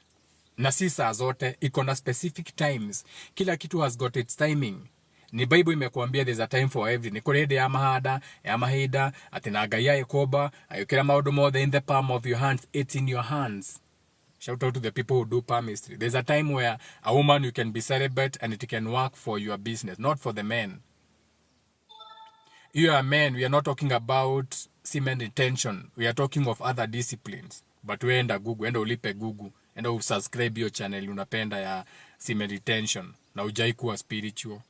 A: Na si saa zote, iko na specific times. Kila kitu has got its timing. Ni Bible imekuambia there's a time for everything. Niko rede ya mahada, ya mahida, atina gaya ekoba, ayukira maudu mothe in the palm of your hands. It's in your hands. Shout out to the people who do palmistry. There's a time where a woman, you can be celibate and it can work for your business, not for the men. You are men, we are not talking about semen retention. We are talking of other disciplines. But we enda Google, enda ulipe Google, enda usubscribe your channel unapenda ya semen retention. Na ujai kuwa spiritual.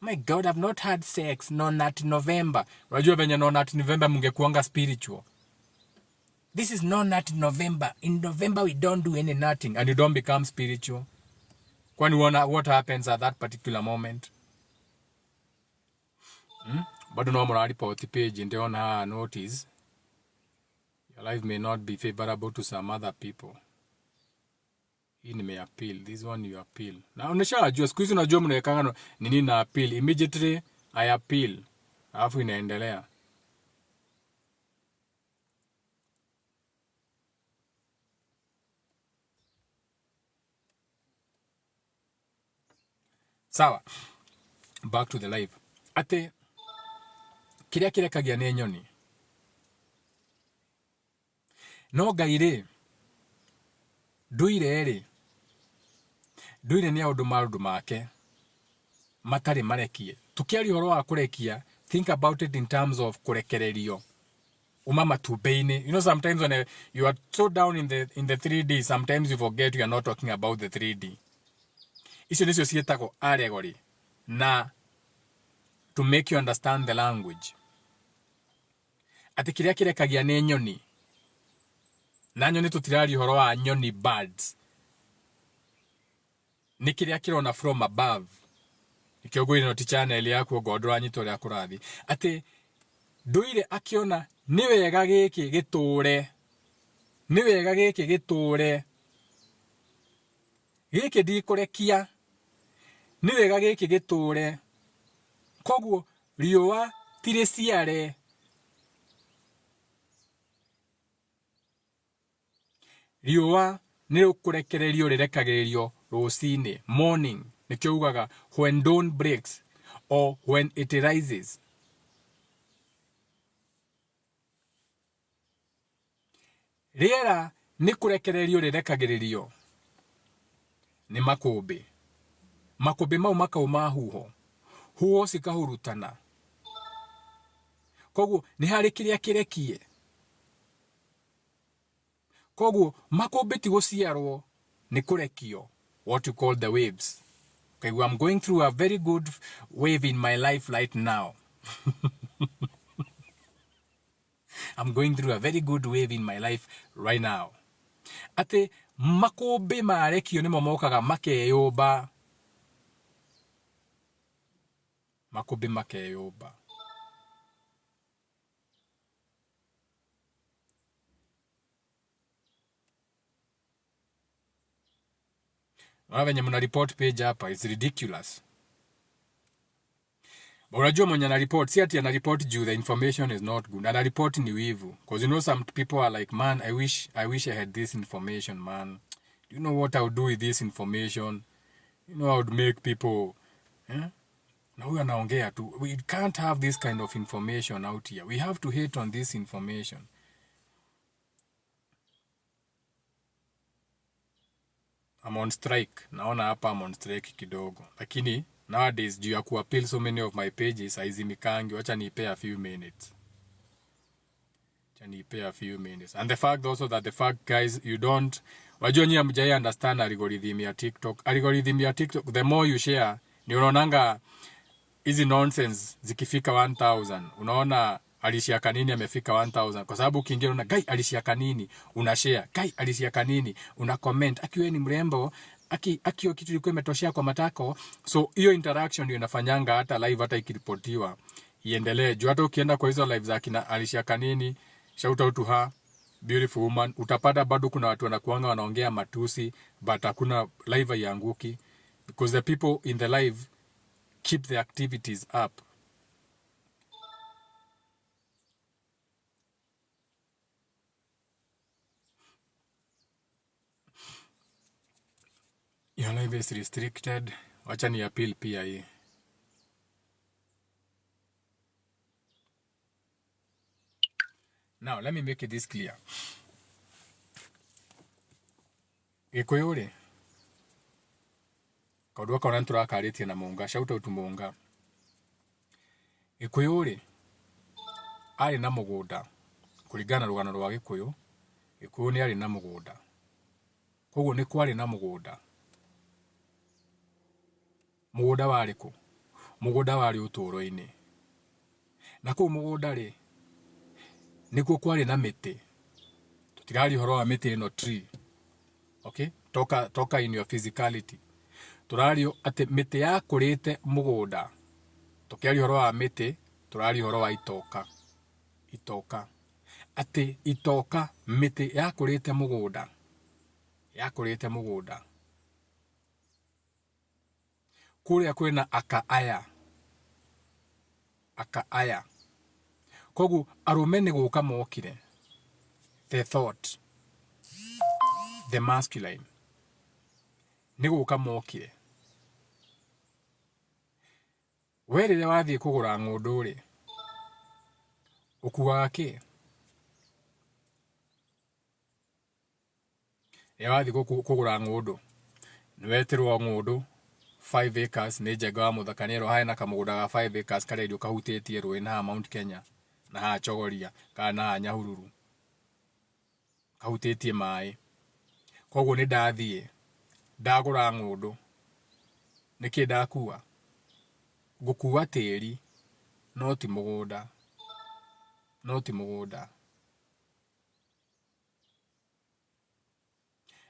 A: My God, I've not had sex, no nut November. Unajua venye no nut November mungekuanga spiritual. This is no nut November. In November we don't do any nutting and you don't become spiritual. Kwani what happens at that particular moment? Bado no morali report page and on her notice. Your life may not be favorable to some other people. Hii nime appeal. This one you appeal. Na unashajua siku hizi unajua mnawekanga nini na appeal. Immediately I appeal. Alafu inaendelea. Sawa. Back to the live. Ate kiria kirekagia ne nyoni. No gaire. Duire ni aundu maundu make. Matari marekie. Tukiari horo wa kurekia, think about it in terms of kurekererio. Umama tubeine. You know, sometimes when you are so down in the 3D, sometimes you forget you are not talking about the 3D. Icio nicio cietagwo allegory. Na to make you understand the language. Ati kiria kirekagia ne nyoni. Na nyoni tutirari horo wa nyoni birds. Ni kiria kirona from above. Nikiogo ino ti channel yako godro nyito ria kurathi. Ati nduire akiona ni wega giki giture. Ni wega giki giture. Giki ndi kurekia. Ni wega giki giture. Koguo riua tire ciare. Riua ni ukurekererio rirekagiririo rucini, morning. Nikio ugaga when dawn breaks or when it rises. Riera ni kurekererio rirekagiririo. Ni makumbi. Makumbi mau makauma huho. Huho cikahurutana. Koguo ni hari kiria kirekie. Koguo makumbi ti guciarwo ni kurekio. What you call the waves. Okay, well, I'm going through a very good wave in my life right now. I'm going through a very good wave in my life right now. Ate makumbi marekio nimo mokaga makeyumba. Makumbi makeyumba. Venye mna report page hapa, it's ridiculous. But unajua mwenye ana report, si ati ana report juu the information is not good. Ana report ni wivu. Because you know some people are like, man, I wish I had this information, man. Do you know what I would do with this information? You know, I would make people, na huyu anaongea tu. We can't have this kind of information out here. We have to hate on this information. I'm on strike. Naona hapa I'm on strike kidogo. Lakini nowadays juu ya kuappeal so many of my pages haizimikangi. Wacha nipe a few minutes. And the fact also that the fact, guys, you don't, wajua nyinyi hamjai understand algorithm ya TikTok. Algorithm ya TikTok, the more you share, ni unaonanga hizi nonsense zikifika 1000. Unaona alishia kanini amefika 1000 kwa sababu ukiingia unaona guy alishia kanini, una share, guy alishia kanini, una comment, akiwe ni mrembo, akio kitu ilikuwa imetoshea kwa matako. So hiyo interaction ndio inafanyanga hata live hata ikiripotiwa iendelee. Juu hata ukienda kwa hizo live za kina alishia kanini, shout out to her, beautiful woman, utapata bado kuna watu wanakuanga wanaongea matusi, but hakuna live haianguki because the people in the live keep the activities up. Your live is restricted. Wacha ni appeal pia hii. Now, let me make this clear. Gikuyuri. Kaudwa kauna turakarĩtie na Munga. Shout out to Munga. Gikuyuri. Ari na mũgũnda. Kũringana na rũgano rwa Gĩkũyũ. Gĩkũyũ nĩ ari na mũgũnda. Koguo nĩ kwarĩ na mũgũnda. Mũgũnda warĩ kũ? Mũgũnda warĩ ũtũũro-inĩ. Na kũu mũgũnda rĩ, nĩkuo kwarĩ na mĩtĩ. Tũtirari ũhoro wa mĩtĩ ĩno tree. Okay? Toka in your physicality. Tũrari atĩ mĩtĩ yakũrĩte mũgũnda. Tũkĩari ũhoro wa mĩtĩ, tũrari ũhoro wa itoka. Itoka. Atĩ itoka mĩtĩ yakũrĩte mũgũnda. Yakũrĩte mũgũnda. Kũrĩa kwĩna akaaya. Akaaya. Koguo arũme nĩ gũka mokire. The thought. The masculine. Nĩ gũka mokire. We rĩrĩa wathiĩ kũgũra ng'ũndũ rĩ, ũkuaga kĩ? Rĩrĩa wathiĩ kũgũra ng'ũndũ, nĩweterwo ng'ũndũ 5 acres nĩ njenga wa mũthakaniero hae na kamũgũnda ga 5 acres karĩa irio kahutĩtie rũĩ na Mount Kenya na ha Chogoria kana na Nyahururu kahutĩtie maĩ. Koguo nĩ ndathiĩ ndagũra ng'ũndũ. Nĩkĩ ndakua? Ngũkua tĩri, no ti mũgũnda. No ti mũgũnda.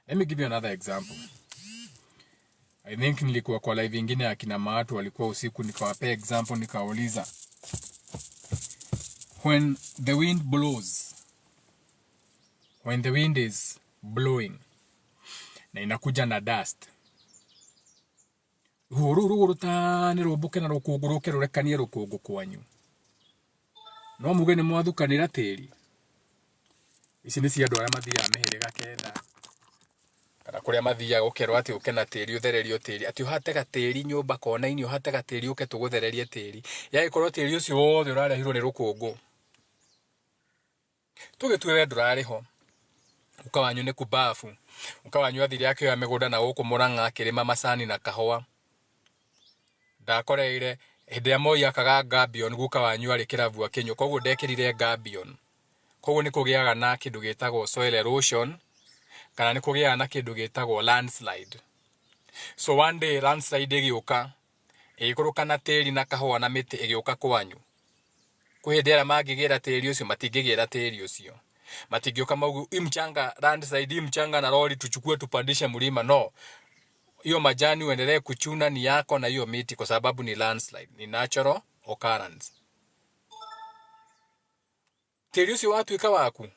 A: Let me give you another example. I think nilikuwa kwa live ingine ya kina Maatu walikuwa usiku, nikawapea example, nikauliza, when the wind blows, when the wind is blowing na inakuja na dust, rũrũ rũtane rũmbũke na rũkũngũrũke rũrekanie rũkũngũ kwanyu, no muge nĩ mwathukanĩra tĩri? Ici nĩ cia andũ arĩa mathiaga mĩhĩrĩga kenda, kana kũrĩa mathiaga ũkerwo atĩ ũke na tĩri ũthererio tĩri, atĩ ũhate gatĩri nyũmba kona-inĩ, ũhate gatĩri ũke tũgũthererie tĩri. Yagĩkorwo tĩri ũcio wothe ũrarehirwo nĩ rũkũngũ, tũgĩtue we ndũrarĩ-ho, ũka wanyu nĩ kubafu, ũka wanyu athire akĩoya mĩgũnda na gũkũ Mũrang'a akĩrĩma macani na kahũa. Ndakoreire hĩndĩ ĩrĩa Moi akaga Gambion, guka wanyu arĩ kĩrabu akĩnyua, koguo ndekĩrire Gambion. Koguo nĩ kũgĩaga na kĩndũ gĩtagwo soil erosion, kana nĩ kũgĩaga na kĩndũ gĩtagwo landslide. So one day landslide ĩgĩũka, ĩgĩkũrũka na tĩri na kahũa na mĩtĩ ĩgĩũka kwanyu. Kwĩ hĩndĩ arĩa mangĩgĩra tĩri ũcio matingĩgĩra tĩri ũcio. Matingĩũka maugu imchanga landslide, imchanga na lori tuchukue tupandishe mlima. No, hiyo majani uendelee kuchuna ni yako na hiyo miti, kwa sababu ni landslide, ni natural occurrence. Tĩri ũcio watuĩka waku,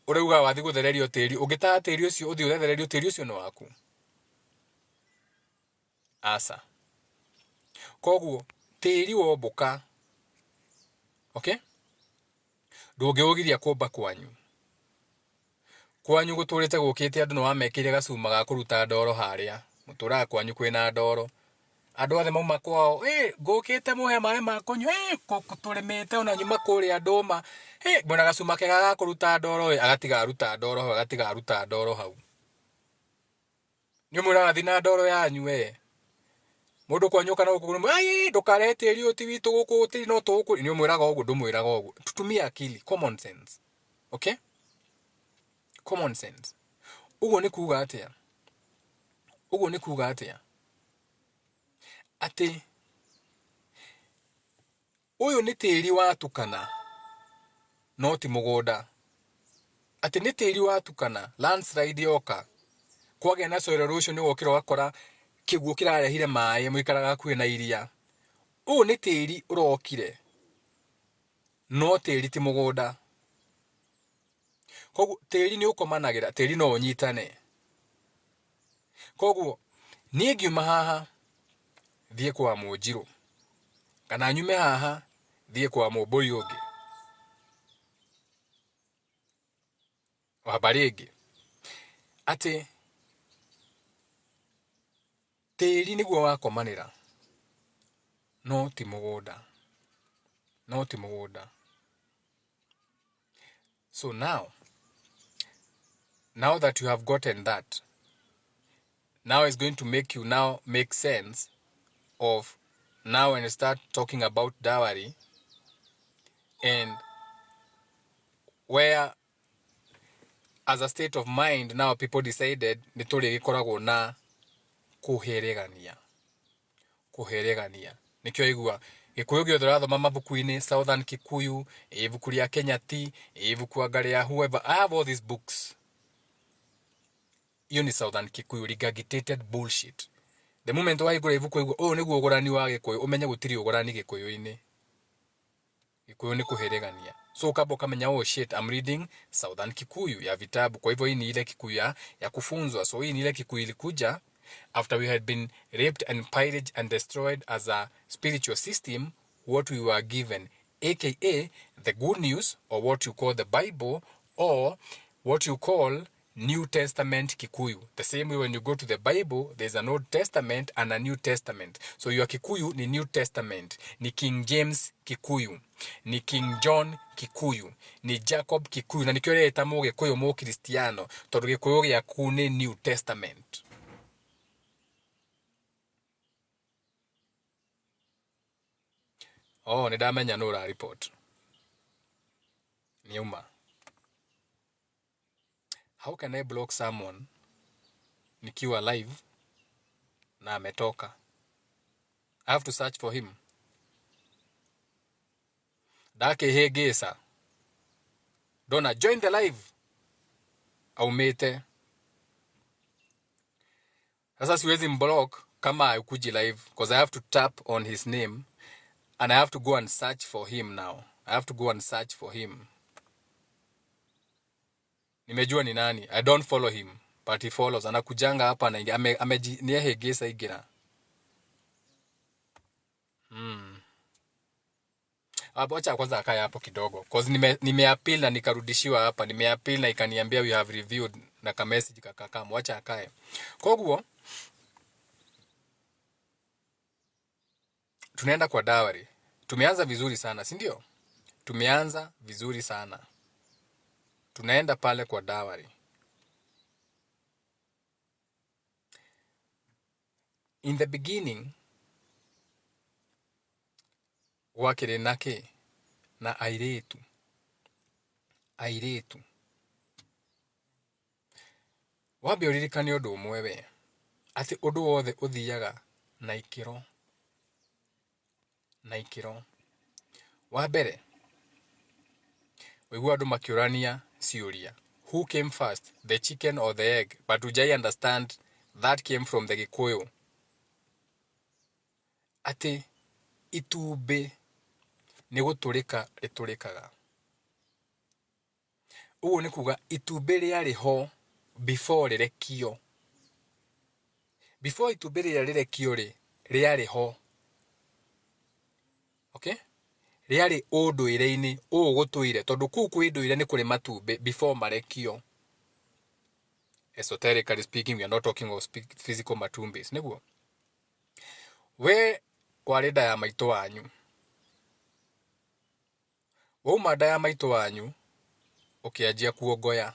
A: ũrauga wathi gũthererio tĩri, ũngĩtaha tĩri ũcio ũthi ũthererio tĩri ũcio nĩ waku? Asa. Koguo tĩri wombũka, okay, ndũngĩũgiria kũmba kwanyu. Kwanyu gũtũrĩte gũkĩte andũ nĩ wamekĩire gacuma ga kũruta ndoro harĩa. Mũtũraga kwanyu kwĩna ndoro. Andũ othe mauma kwao, ngũkĩte mũhe maĩ ma kũnyua, tũrĩmĩte ona nyuma kũrĩa ndũma. Mbona gacuma kega ga kũruta ndoro, agatiga aruta ndoro hau, agatiga aruta ndoro hau. Nĩ mũrathi na ndoro yanyu . Mundu kwa nyoka na guku ai ndukare tiri uti witu guku tiri no tuku ni umwiraga ugu ndumwiraga ugu. Tutumia akili, common sense. Okay? Common sense. Ugo ni kuga atia? Ugo ni kuga atia? Ati uyu ni tiri watukana no ti mugunda. Ati ni tiri watukana landslide yoka kwage na soil erosion ni wokira wakora kiguo kirarehire maaĩ muikaraga kuĩ na iria. Uyu ni tiri urokire no tiri ti mugunda. Koguo tiri ni ukomanagira, tiri no unyitane. Koguo nie ngiuma haha thie kwa Munjiru kana nyume haha thie kwa Mũmbũri ũngĩ wa Baringi, ati tiri niguo wakomanira no ti mugunda, no ti mugunda. So now that you have gotten that, now it's going to make you now make sense of now when you start talking about dowry and where as a state of mind now people decided nituri gikoragwo na kuheregania nikyo igua Gikuyu giothe rathoma mabuku-ini Southern Kikuyu, ibuku ria Kenya T, ibuku angari ya whoever. I have all these books. Iyo ni Southern Kikuyu regurgitated bullshit. The moment waigura ibuku igua oh niguo ugurani wa Gikuyu umenye gutiri ugurani Gikuyu-ini. Gikuyu ni kuheregania. So ukabo kamenya oh shit I'm reading Southern Kikuyu ya vitabu. Kwa hivyo hii ni ile Kikuyu ya kufunzwa. So hii ni ile Kikuyu ilikuja after we had been raped and pillaged and destroyed as a spiritual system, what we were given, aka the good news, or what you call the Bible, or what you call New Testament Kikuyu. The same way when you go to the Bible, there's an Old Testament and a New Testament. So your Kikuyu ni New Testament, ni King James Kikuyu, ni King John Kikuyu, ni Jacob Kikuyu, na nikyo leta mo Gikuyu mo Kristiano, tondu Gikuyu gyaku ni New Testament. Oh, nidamenya nura report. Niuma. How can I block someone nikiwa live na ametoka? I have to search for him. Dake hegesa. Dona join the live. Aumete. Sasa siwezi mblock kama ukuji live because I have to tap on his name and I have to go and search for him now. I have to go and search for him. Nimejua ni nani. I don't follow him, but he follows. Anakujanga hapa na niehegesa igira. Wacha kwanza akae hapo kidogo. Cause nimeappeal na nikarudishiwa hapa. Nimeappeal na ikaniambia we have reviewed na ka message kakakam. Wacha akae. Koguo tunaenda kwa dowry. Tumeanza vizuri sana, si ndio? Tumeanza vizuri sana. Tunaenda pale kwa dowry. In the beginning, wakire nake na airetu. Wambe uririkane undu umwe we. Ati undu wothe uthiaga na ikiro. Wa mbere, wigua andu makiurania ciuria. Who came first, the chicken or the egg? But ujai understand that came from the Gikuyu. Ati itumbi ni guturika riturikaga. Ugu ni kuga itumbi riari ho before rirekio. Before itumbi rirekio riari ho. Okay? Riari unduire-ini ugutuire tondu kuu kwinduire ni kuri matumbi before marekio. Esoterically speaking, we are not talking of physical matumbis. Niguo we wari nda ya maitu wanyu. Wauma nda ya maitu wanyu ukianjia kuongoya.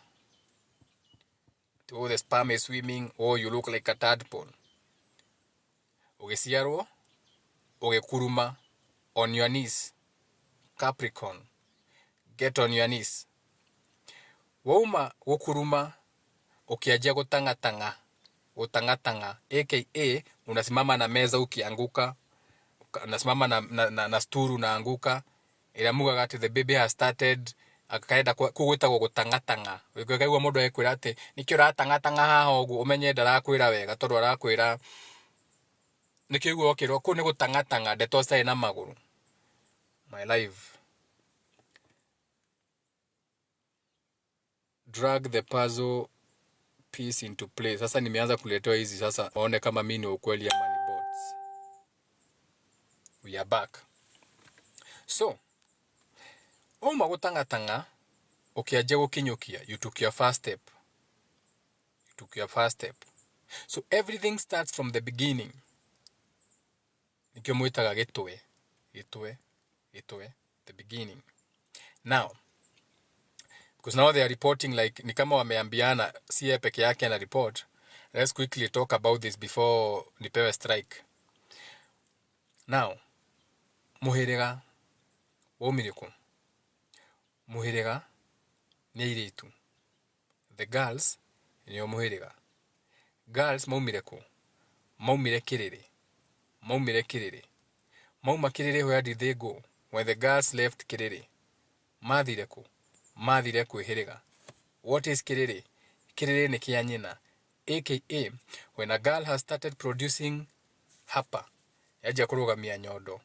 A: Oh, the sperm is swimming. Oh, you look like a tadpole. Ugiciarwo ugikuruma on your knees. Capricorn, get on your knees. Wauma gukuruma ukianjia gutangatanga, aka unasimama na meza ukianguka, unasimama na sturu unaanguka, ila mugaga ati the baby has started, akaenda kugwitagwo gutangatanga. Wikaigua mundu ekwira ati nikio ratangatanga haha uguo, umenye ndarakwira wega tondu arakwira nikio okirwo ku ni gutangatanga, ndeto sai na maguru. My life. Drag the puzzle piece into place. Sasa nimeanza kuletewa hizi sasa, waone kama mimi ni ukweli ama ni bots. We are back. So, uma gutangatanga ukiaje gukinyukia, you took your first step. So everything starts from the beginning. Nikio mwitaga gitwe, the beginning. Now, because now they are reporting like ni kama wameambiana si peke yake na report. Let's quickly talk about this before nipewe strike. Now, muhirega womiriku. Muhirega ni iritu. The girls ni muhirega. Girls maumireku. Maumire kiriri. Mauma kiriri, where did they go? When the girls left kiriri. Mathireku. Mathire kwihiriga. What is kiriri? Kiriri ni kia nyina. AKA, when a girl has started producing hapa, yaja kurugamia nyondo.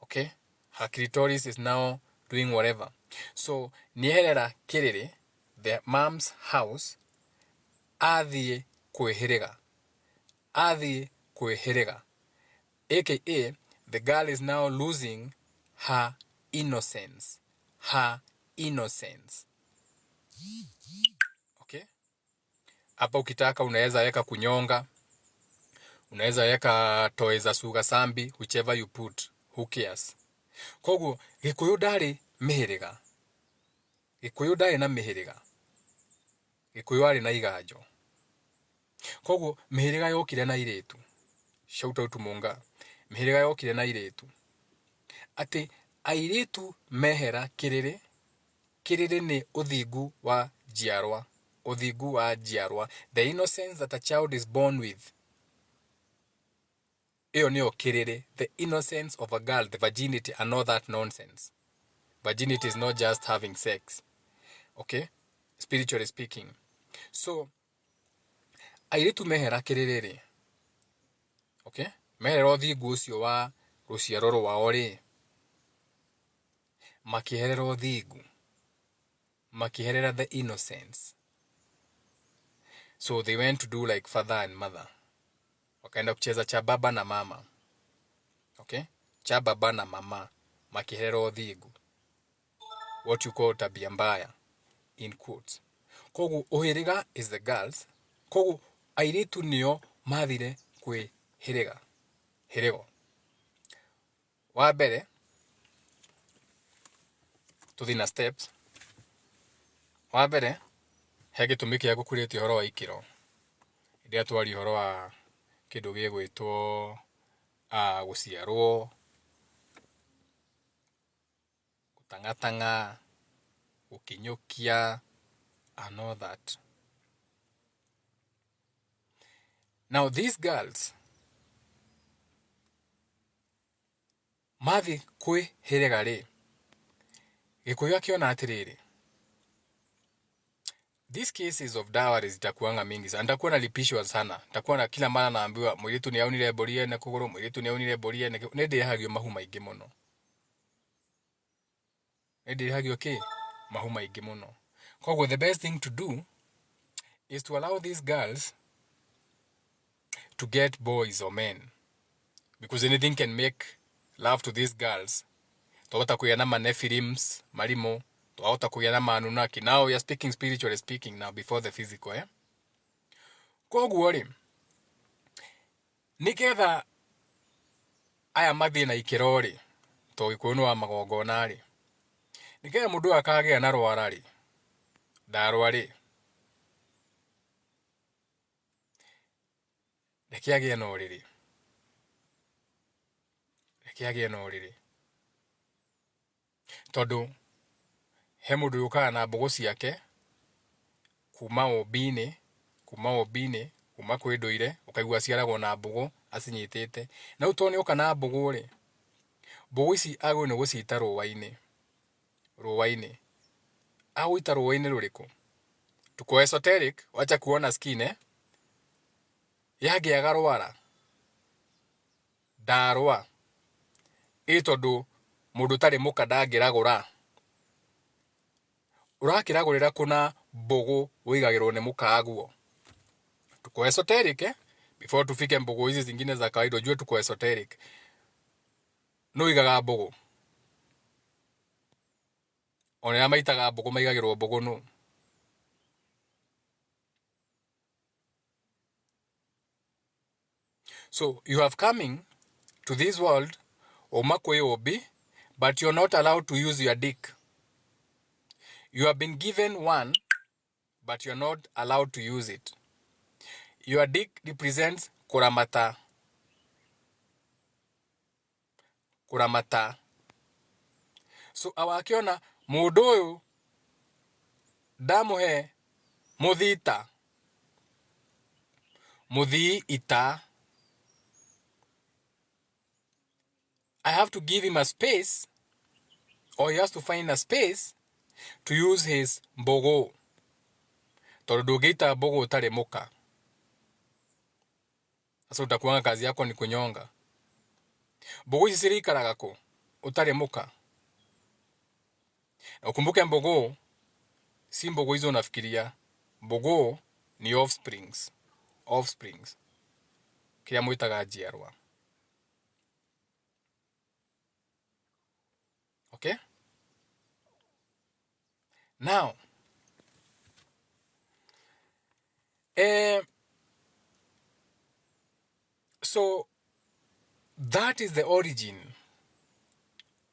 A: Okay? Her clitoris is now doing whatever. So, niherera kiriri, the mom's house, athie kwihiriga. AKA, the girl is now losing her innocence. Okay? Hapa ukitaka unaweza weka kunyonga, unaweza weka toy za suga sambi, whichever you put, who cares. Koguo gikuyu ndari mihiriga. Gikuyu ndari na mihiriga. Gikuyu ari na iganjo. Koguo mihiriga yokire na iritu. Shout out to Munga. Mihiriga yokire na iritu. Ati airitu mehera kiriri. Kiriri ni uthingu wa njiarwa. The innocence that a child is born with. Iyo niyo kiriri. The innocence of a girl, the virginity, and all that nonsense. Virginity is not just having sex. Okay? Spiritually speaking. So, airitu mehera kiriri. Okay? Mehera uthingu ucio wa ruciaro rwao ri. Makiherera uthingu. Makiherera the innocence. So they went to do like father and mother. Wakaenda kucheza cha baba na mama. Okay? Cha baba na mama. Makiherera uthingu. What you call tabia mbaya. In quotes. Kogu uhiriga is the girls. Kogu airitu nio mathire kwe hiriga. Hirigo. Wabere. Tuthina steps. Wabere. Hege tumiki ya gukureti horo wa ikiro. Idia twari horo wa kindu gigwitwo guciarwo, gutangatanga, gukinyukia, and all that. Now these girls mathi kwi hirega ri. Gikuyu akiona atiriri. These cases of dowry zitakuanga mingi sana. Nitakuwa nalipishwa sana. Nitakuwa na kila mara naambiwa muritu ni aunire borie na kuguru, muritu ni aunire borie na ndirihagio mahu maingi muno. Ndirihagio ki mahu maingi muno. Koguo the best thing to do is to allow these girls to get boys or men, because anything can make love to these girls. Tawata kuyana manefilims marimo. Tuauta kuyana manunaki. Now we are speaking spiritually speaking now before the physical, eh? Koguo ri nigetha aya mathi na ikiro ri to gikuyu wa magongona ri nigetha mundu akagea na rwara ri ndarwa ri nikiagia no riri tikiagie na uriri tondu he mundu yukaga na mbogo ciake kuma obini kuma kwi nduire ukaigua ciaragwo na mbogo acinyitite na utoni uka na mbogo ri mbogo ici agwe ni gucita ruwaini agwita ruwaini ruriku tuko esoteric wacha kuona skin yagiaga rwara ndarwa tondu mundu tari muka ndangiragura urakiragurira kuna mbogo wigagirwo ni mukaguo tuko esoteric before tufike mbogo hizi zingine za kawaida ujue tuko esoteric no igaga mbogo ona maitaga mbogo maigagirwo mbogo no so you have coming to this world omakwe obi but you're not allowed to use your dick. You have been given one, but you're not allowed to use it. Your dick represents kuramata. So awakiona mundu uyu ndamuhe muthii ita, I have to give him a space, or he has to find a space to use his mbogo. Tondu ndungiita mbogo utari muka. Sasa utakuanga kazi yako ni kunyonga. Mbogo ici cirikaraga ku utari muka. Na ukumbuke mbogo si mbogo hizo unafikiria. Mbogo ni offsprings. Kiria mwitaga njiarwa. Okay? Now, so that is the origin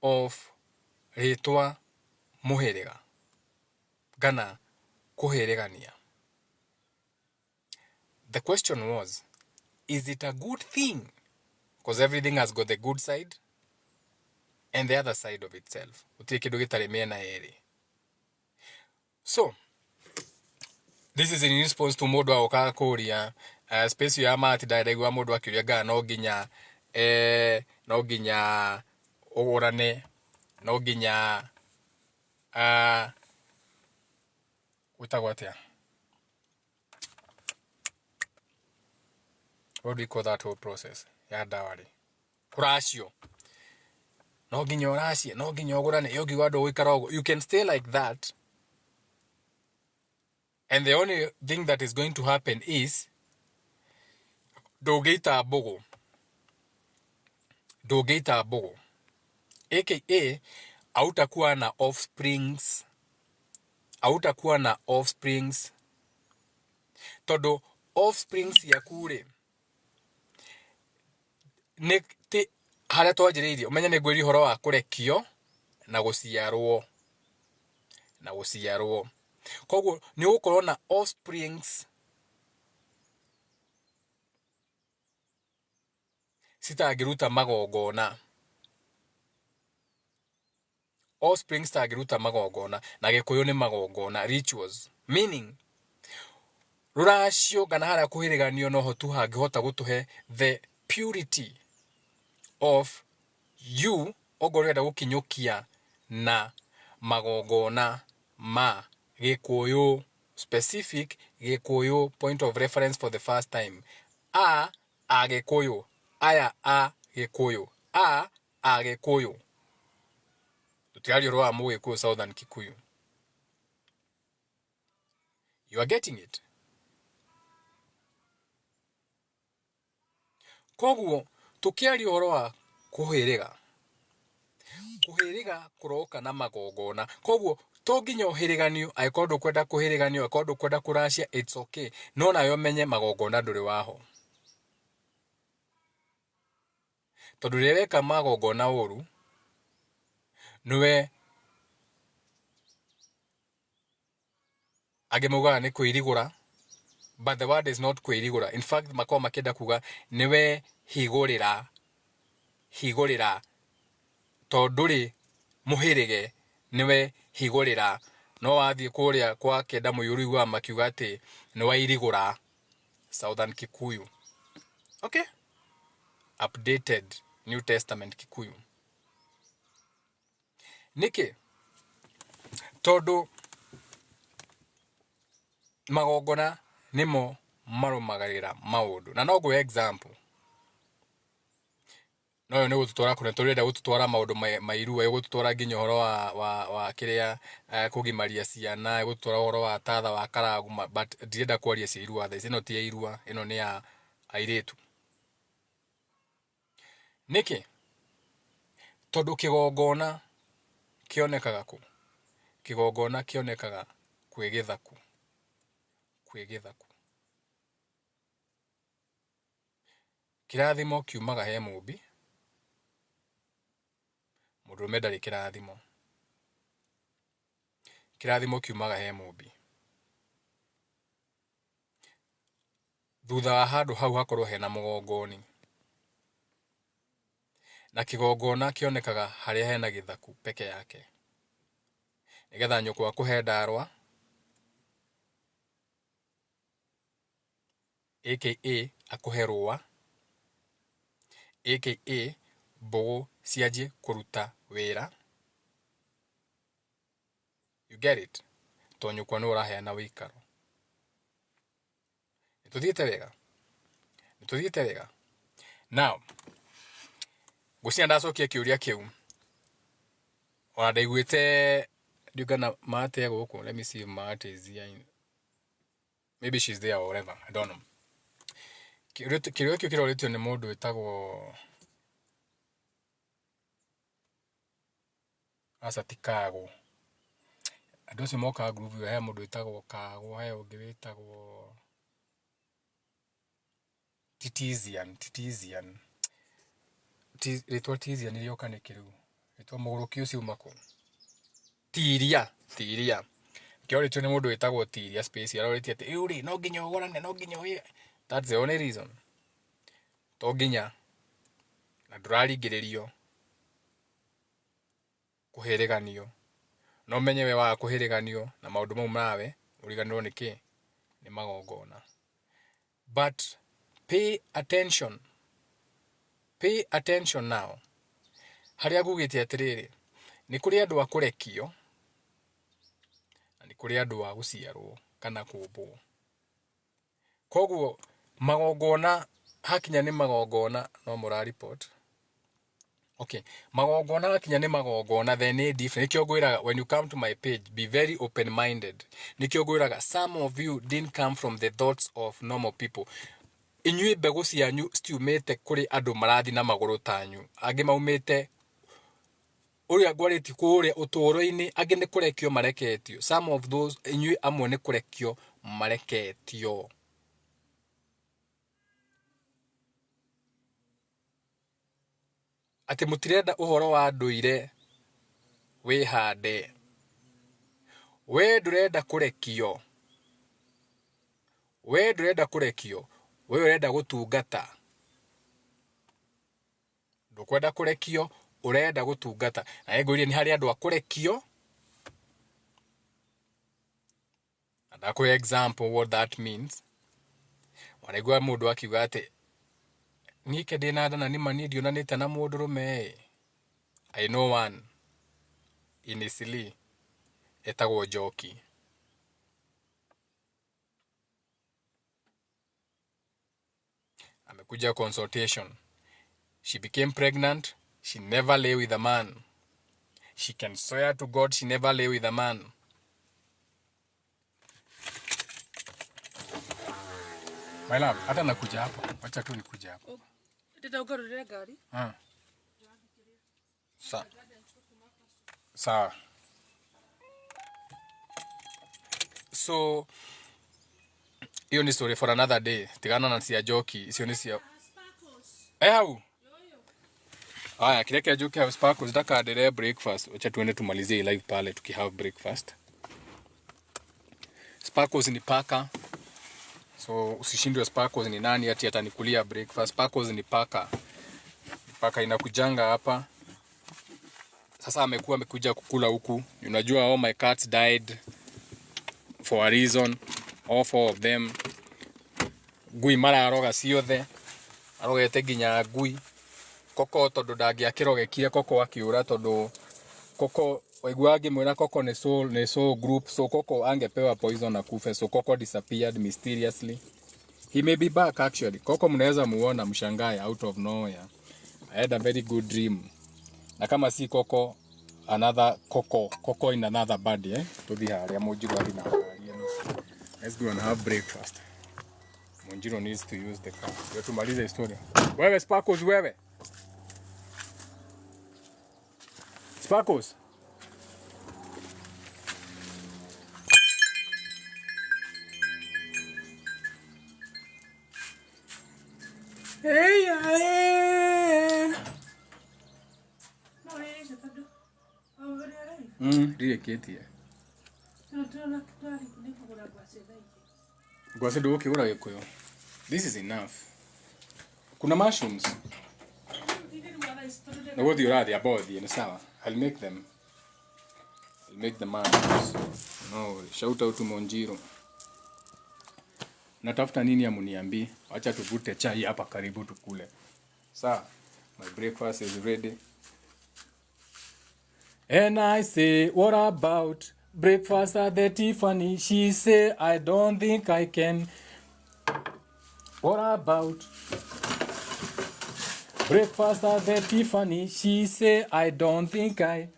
A: of ritwa muherega gana kuheregania. The question was, is it a good thing? Because everything has got the good side and the other side of itself. So, this is in response to mundu agoka kuria space ya mati ndaigua mundu akiuria ga no nginya ugurane no nginya witagwo atia, what do you call that whole process ya dawari kuracio no nginya uracie no nginya ugurane yo ngiwa ndo wikara ugo. You can stay like that and the only thing that is going to happen is dogeita bogo aka hautakuwa na offsprings todo offsprings ya kure ne ti haria twajiriirie umenya ni gwiri horo wa kurekio na guciarwo koguo ni ugukorwo na offsprings sitagiruta magongona na gikuyu ni magongona rituals, meaning ruracio kana haria kuhiriganio no hotu hangihota gutuhe the purity of you ogorenda gukinyukia na magongona ma gikuyu, specific gikuyu point of reference for the first time a gikuyu aya a gikuyu tutiari roa mu gikuyu southern kikuyu. You are getting it? Koguo tukiari roa kuhiriga kuroka na magongona koguo to nginya uhiriganio aikondu kwenda kuhiriganio aikondu kwenda kuracia, it's okay no nayo menye magongona nduri waho tondu reweka magongona uru niwe agemuga ni kwirigura, but the word is not kwirigura. In fact makoma kenda kuga niwe higurira tonduri muhirige niwe higurira no wathie kuria kwa kenda muyuru wa makiuga ati niwe irigura Southern Kikuyu. Okay, updated New Testament Kikuyu. Niki tondu magongona nimo marumagarira maundu na no gwe example no ne gututwara kune turenda gututwara maundu mairu gututwara nginya horo wa kiria kugimaria ciana gututwara horo wa tatha wa karagu but direnda kwaria cia irua tha ino ti ya irua ino ni ya airetu. Niki tondu kigongona kionekaga ku kigongona kionekaga kwigithaku kirathimo kiumaga he mumbi murume ndari kirathimo kiumaga he mumbi thutha wa handu hau hakorwo hena mugongoni na kigongona kionekaga haria hena githaku peke yake nigetha nyukwa kuhe ndarwa aka akuhe rua aka mbogo cianjie kuruta wira. You get it? To nyukwa no uraheana wikaro. Nituthiete wega. Now, gucia ndacokia kiuria kiu. Ona ndaiguite ndigana mate guku. Let me see if mate is here. Maybe she's there or whatever. I don't know. Kiuria kiu kiroretio ni mundu witagwo Asatikago. Andu acio mokaga group he mundu witagwo Kago, he ungi witagwo Titizian. Ritwa Tizian rioka ni kiru. Ritwa muguruki ucio mako. Tiria. Kioretio ni mundu witagwo Tiria space aroretie ati yuri no nginya ugorane no nginya uye. That's the only reason. To nginya na nduraringiririo kuhiriganio no menyewe wa kuhiriganio na maundu mau mawe uriganirwo niki ni magongona. But pay attention now. Haria gugite atiriri ni kuri andu a kurekio na ni kuri andu a guciarwo kana kumbwo. Koguo magongona hakinya ni magongona no mura report. Okay, magongona hakinya ni magongona then ni different. Nikio gwiraga when you come to my page be very open minded. Nikio gwiraga some of you didn't come from the thoughts of normal people. Inyui mbegu cianyu stiumete kuri andu marathi na maguru tanyu. Angi maumete uria gwariti kuria uturo-ini, angi ni kurekio mareketio. Some of those inyui amwe ni kurekio mareketio. Ati mutirenda uhoro wa nduire wihande. We ndurenda kurekio. We urenda gutungata. Ndukwenda kurekio, urenda gutungata. Na ngwire ni hari andu akurekio. And ako example what that means. Wanaigua mundu akiuga ati nike ndina nda na nima ni ndionanite na mundu rume. I know one in Isili etagwo Njoki. Amekuja consultation. She became pregnant. She never lay with a man. She can swear to God she never lay with a man. My love, hata nakuja hapa. Wacha tu nikuja hapa.
B: Dada ugarurire gari?
A: Sawa. So hiyo ni story for another day. Tigana na cia Njoki, sio ni cia. Au. Aya, kireke Njoki have sparkles ndakadere breakfast. Acha tuende tumalizie live pale tukihave breakfast. Sparkles ni paka. So usishindwe sparkles ni nani ati atanikulia breakfast. Sparkles ni paka. Paka inakujanga hapa. Sasa amekuja kukula huku. Unajua all my cats died for a reason. All 4 of them. Ngui mararoga ciothe. Arogete nginya ngui. Koko tondu ndangiakirogekire Koko akiura tondu Koko waigua ngimwira Koko ni soul group, so Koko angepewa poison akufe, so Koko disappeared mysteriously. He may be back actually. Koko mnaweza muona mshangae out of nowhere. I had a very good dream. Na kama si Koko, another Koko in another body, tuthi haria Munjiro ari na haria. Let's go and have breakfast. Munjiro needs to use the car. Ndio tumalize historia. Wewe Sparkles wewe. Sparkles. Hey, ndireketie. Ngwacĩ ndũgũkĩgũra Gĩkũyũ. This is enough. Kuna mushrooms. Nagũthiĩ ũrathiĩ abothiĩ nĩ sawa. I'll make the mushrooms. No, shout out to Munjiro. Natafuta nini amuniambi? Acha tuvute chai hapa karibu tukule. Sawa. My breakfast is ready. And I say, what about breakfast at the Tiffany? She say, I don't think I can. What about breakfast at the Tiffany? She say, I don't think I.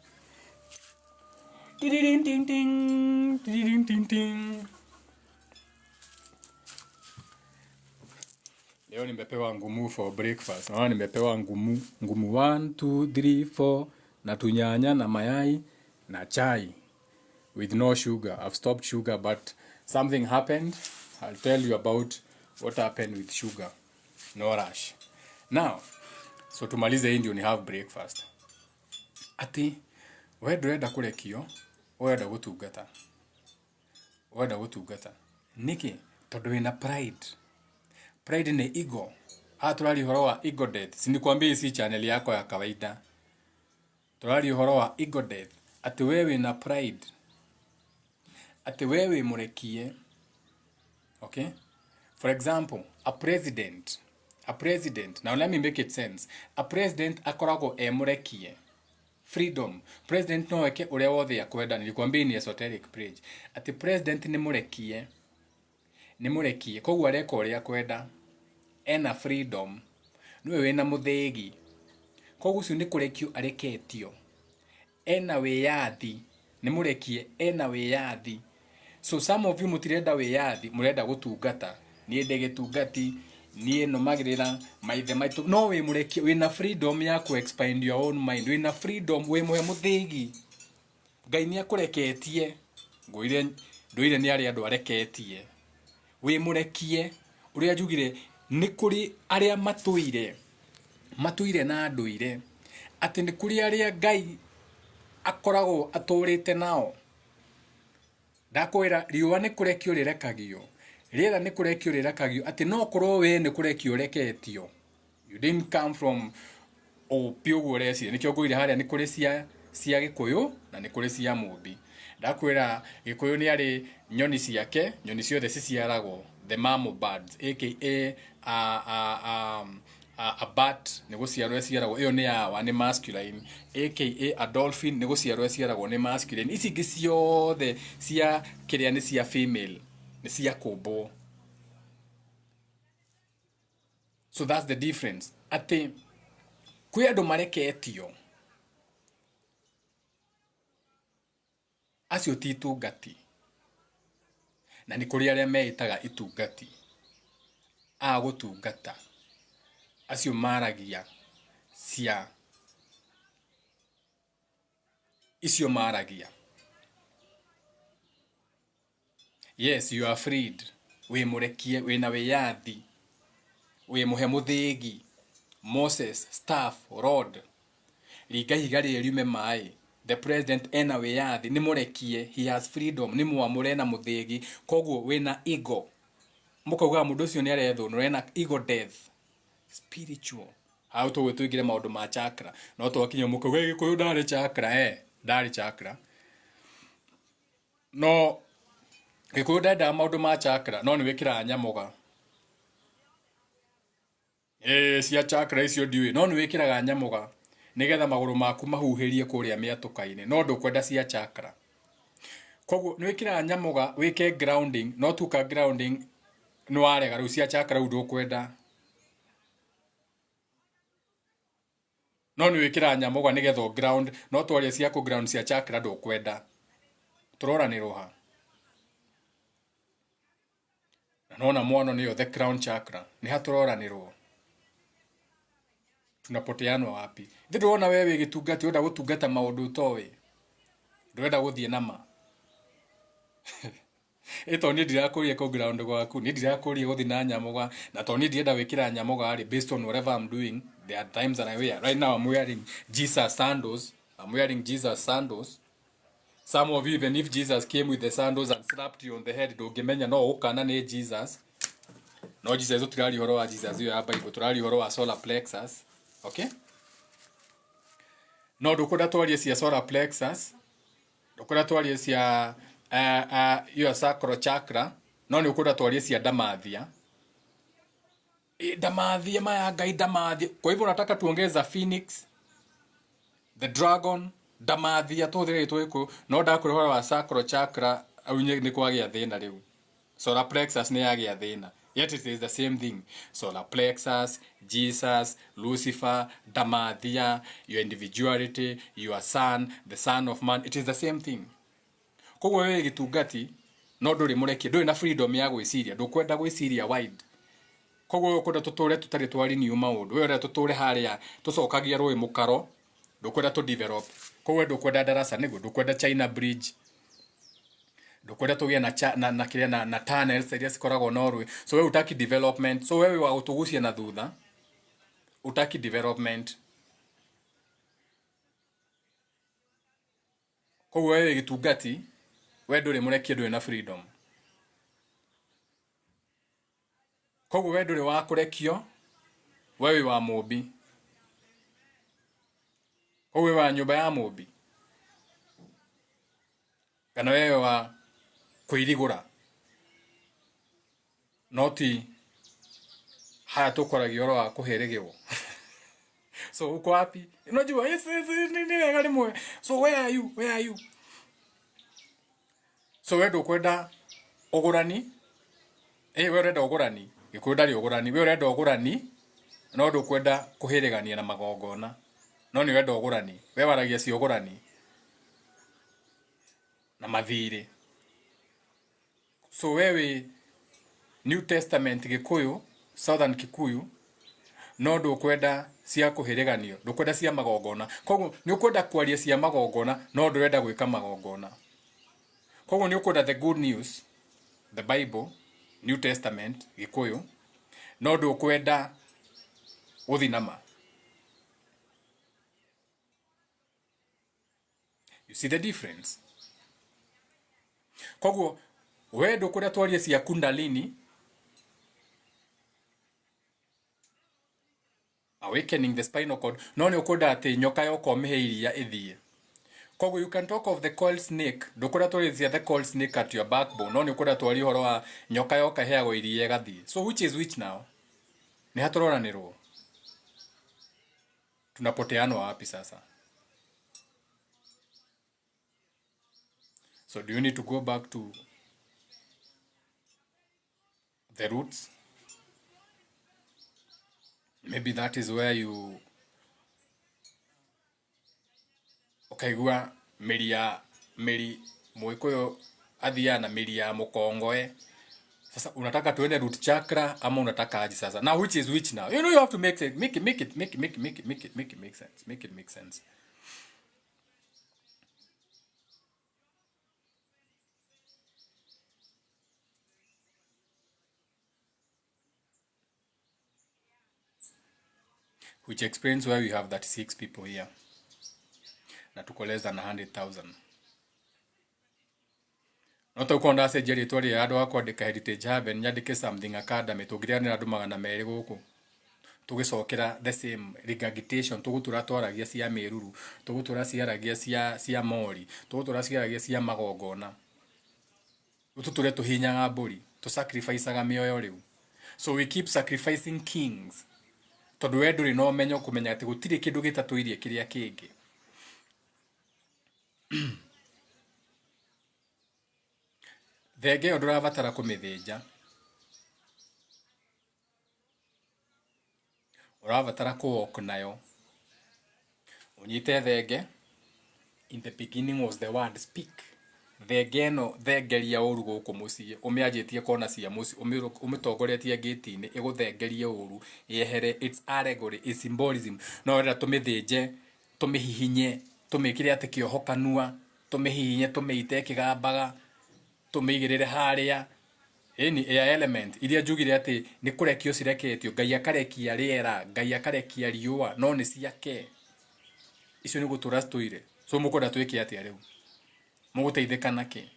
A: Ding ding ding ding ding ding. Leo nimepewa ngumu for breakfast. Nimepewa ngumu 1 2 3 4 na tunyanya na mayai na chai with no sugar. I've stopped sugar, but something happened. I'll tell you about what happened with sugar. No rush. Now, so tumalize hii ndio ni have breakfast. Ati wewe ndurenda kurekio, wewe ndenda gutungata. Niki tondu wina pride. Pride ni ego. Turali horo wa ego death. Sinikwambia si channel yako ya kawaida. Turali horo wa ego death. Ati wewe na pride. Ati wewe murekie. Okay? For example, a president. Now let me make it sense. A president akorago murekie. Freedom. President no weke uria wothe akwenda. Nilikwambia ni esoteric page. Ati president ni murekie. Koguo areka uria akwenda. Ena freedom. Niwe wina muthegi. Koguo cio ni kurekio areketio. Ena wiyathi. Ni murekie ena wiyathi. So some of you mutirenda wiyathi, murenda gutungata. Nie ndegitungati, nie no magirira maithe maitu. No we murekie wina freedom ya ku expand your own mind. Wina freedom we muhe muthegi. Ngai ni akureketie. Nduire ni ari andu areketie. We murekie uria njugire ni kuri aria matuire na nduire ati ni kuri aria Ngai akoragwo aturite nao. Ndakwira riua ni kurekio rirekagio, riera ni kurekio rirekagio, ati no korwo we ni kurekio reketio. You didn't come from piugo reci. Nikio ngwire haria ni kuri cia Gikuyu na ni kuri cia Mumbi. Ndakwira Gikuyu ni ari nyoni ciake, nyoni ciothe ciciaragwo, the mammal birds, aka a bat ni guciarwo ciaragwo, iyo ni yawa ni masculine, aka a dolphin ni guciarwo ciaragwo ni masculine. Ici ingi ciothe cia kiria ni cia female, ni cia kumbo. So that's the difference. Ati kwi andu mareketio acio titungati, na ni kuri aria meitaga itungati a gutungata. Acio maragia cia icio maragia. Yes, you are freed. We murekie, we na wiyathi, we muhe muthegi. Moses, staff, rod, liga higari riume mai. The president ena wiyathi ni murekie, he has freedom, ni muamure na muthegi. Koguo we na ego. Mukauga mundu ucio ni arethu no ena ego death. Spiritual. hau tu twigire maundu ma chakra no twakinya muko we gikuyu ndari chakra ndari chakra no gikuyu ndenda maundu ma chakra no ni wikira nyamuga cia chakra icio ndiui no ni wikiraga nyamuga nigetha maguru maku mahuhirie kuria miatukaine no ndukwenda cia chakra koguo ni wikiraga nyamuga wike grounding no tuka grounding ni warega riu cia chakra ndukwenda no ni wikira nyamuga nigetha ground no twaria cia ku ground cia chakra ndukwenda turora ni roha na nona mwana niyo the crown chakra ni haturora ni roho tunapoteanwa wapi ndona wewe gitungati unda gutungata maundu towe ndwenda guthie nama ito ni ndirakuria ku ground gwaku ni ndirakuria guthi na nyamuga na to ni ndienda wikira nyamuga ari based on whatever I'm doing. There are times that I wear. Right now I'm wearing Jesus sandals. Some of you, even if Jesus came with the sandals and slapped you on the head, ndungimenya no ukana ni Jesus. No Jesus turari horo wa Jesus yo ya Bible, turari horo wa solar plexus. Okay? No ndukwenda twarie cia solar plexus. Ndukwenda twarie cia your sacral chakra. No ni ukwenda twarie cia damathia. Damathia maya ngai damathia. Kwa hivyo nataka tuongeza phoenix, the dragon, damathia tuthire twiko no ndakurehora wa sacral chakra au ni kwagia thina riu. Solar plexus ni yagia thina. Yet it is the same thing. Solar plexus, Jesus, Lucifer, damathia, your individuality, your son, the son of man, it is the same thing. Koguo wewe gitungati no nduri murekie nduri na freedom ya gwiciria ndukwenda gwiciria wide. Koguo ukwenda tuture tutari twari new maundu wewe tuture haria tucokagia rui mukaro ndukwenda tu develop. Koguo ndukwenda darasa niguo ndukwenda China bridge ndukwenda tugia na kiria na tunnels iria cikoragwo Norway. So wewe utaki development, so wewe wa utugucia na thutha utaki development. Koguo wewe gitungati wewe nduri murekie nduri na freedom. Koguo wewe nduri wa kurekio wewe wa mubi. Koguo wa nyumba ya mubi kana wewe wa kuirigura noti haya tukoragio ro wa kuheregewo. So uko wapi? Unajua ni wega rimwe. So where are you? So wewe ndukwenda ugurani wewe urenda ugurani gikuyu ndari ugurani wewe urenda ugurani no ndukwenda kuhiregania na magongona no ni urenda ugurani wewe waragia cia ugurani na mathiri. So wewe New Testament gikuyu Southern Kikuyu no ndukwenda cia kuhireganio ndukwenda cia magongona. Koguo ni ukwenda kwaria cia magongona no ndurenda gwika magongona. Koguo ni ukwenda the good news, the Bible, New Testament gikuyu no ndukwenda uthinama. You see the difference? Koguo we ndukwenda twarie cia kundalini, awakening the spinal cord, no ni ukwenda ati nyoka yoko miheiria ithie. Koguo you can talk of the coiled snake, ndukwenda twarie cia the coiled snake at your backbone, no ni ukwenda twarie horo wa nyoka yoka heago irie gathie. So which is which now? Ni haturoranirwo tunapoteanwa wapi sasa? So do you need to go back to the roots? Maybe that is where you ukaigua miri mwikuyo athia na miri ya mukongoe. Sasa unataka tuende root chakra ama unataka aje sasa? Now which is which now? You know you have to make it make sense. Which explains why we have 36 people here. Na tuko less than 100,000. Nota ukonda se jeri tori ado akwandika Heritage Haven nyandike something academy tugiria ni andu 200 guku. tugicokera the same regurgitation, tugutura twaragia cia miruru, tugutura ciaragia cia mori, tugutura ciaragia cia magongona, tuture tuhinyaga mburi, tu sacrificeaga mioyo riu. So we keep sacrificing kings, tondu we nduri no menyo kumenya ati gutiri kindu gitatuirie kiria kingi. Thenge yo ndurabatara kumithinja, urabatara kuwalk nayo. Unyite thenge. In the beginning was the word speak. Thenge no thengeria uru guku mucii, umianjitie kona cia mucii, umitongoretie gate-ini iguthengerie uru, yehere. It's allegory, it's symbolism. No rira tumithinje, tumihihinye, tumikire ati kiohokanua, tumihihinye, tumiite kigambaga, tumigirire haria. Ni air element iria njugire ati ni kurekio cireketio, Ngai akarekia riera, Ngai akarekia riua, no ni ciake. Icio ni gutura tuire. So mukwenda twike atia riu? Muguteithika naki?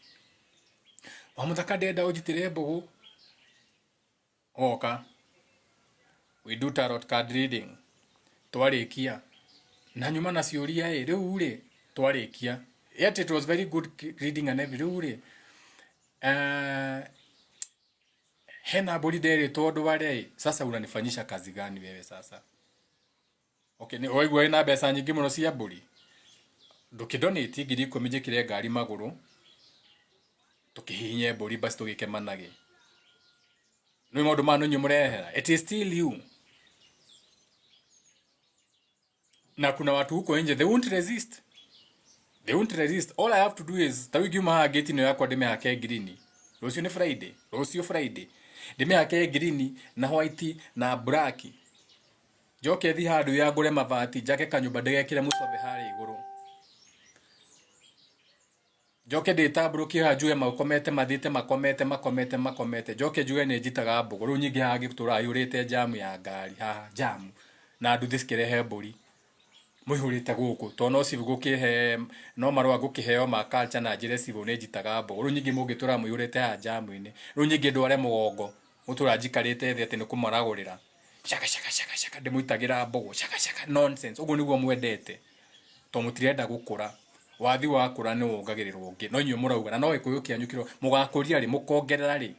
A: Wa muthaka ndenda ujitire mbugu. Oka. We do tarot card reading. Twarikia. Na nyuma na ciuria riu ri twarikia. Yet it was very good reading and every riu ri. Hena body dere todo wale. Sasa unanifanyisha kazi gani wewe sasa? Okay, ni oigwa ina pesa nyingi muno cia body. Ndukidonate ngiri 10 njikire ngari maguru, tukihinye mburi basi tugikemanage. Nĩ maũndũ ma nunyu murehera. It is still you. Na kuna watu huko nje, they won't resist. They won't resist. All I have to do is tawigiuma ha gate ino yakwa ndimehake green. Rũciũ nĩ Friday. Rũciũ Friday. Ndimehake green na white na black. Njoke thi handu ya ngure mabati, njake kanyumba ndegekire mucobe hari iguru. Njoke nditabũrũkie hanjue makomete mathite makomete. Njoke njuge nĩ njitaga mbugu. Rĩu nyingĩ haha ngĩtũra yũrĩte jamu ya ngari haha jamu. Na nduthi cikirehe mbũri. Mũihũrĩte gũkũ. To no civu gũkĩhe no marũa gũkĩheo ma culture na njĩre civu nĩ njitaga mbugu. Rĩu nyingĩ mũngĩtũra mũihũrĩte haha jamu-inĩ. Rĩu nyingĩ ndware mũgongo. Mũtũra njikarĩte thĩ atĩ nĩ kũmaragũrĩra. Shaka ndĩmũitagira mbugu. Shaka nonsense. Ũguo nĩguo mwendete. To mũtirenda gũkũra. Wathi wakũra nĩ wongagĩrĩrwo ũngĩ. No inyuĩ mũrauga na no gĩkũyũ kĩanyu kĩro mũgakũria rĩ, mũkongerera rĩ.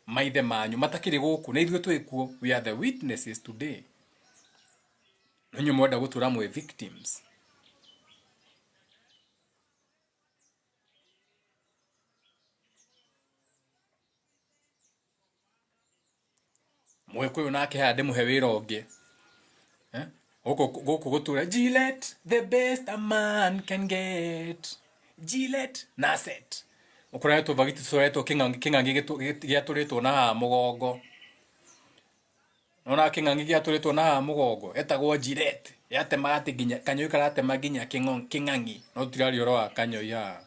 A: Maithe manyu matakĩrĩ gũkũ na ithuĩ twĩkuo. We are the witnesses today. No inyuĩ mwenda gũtũra mwĩ victims. Mũgĩkũyũ nake haha ndĩmũhe wĩra ũngĩ. Gũkũ gũtũra Gillette, the best a man can get. Gillette na set. Ũkoretwo bagiti tũcoretwo kĩng'ang'i gĩatũrĩtwo na haha mũgongo. Nona kĩng'ang'i gĩatũrĩtwo na haha mũgongo. Etagwo Gillette. Yatemaga atĩ nginya kanyoi karatema nginya kĩng'ang'i. No tũtirari ũhoro wa kanyoi haha.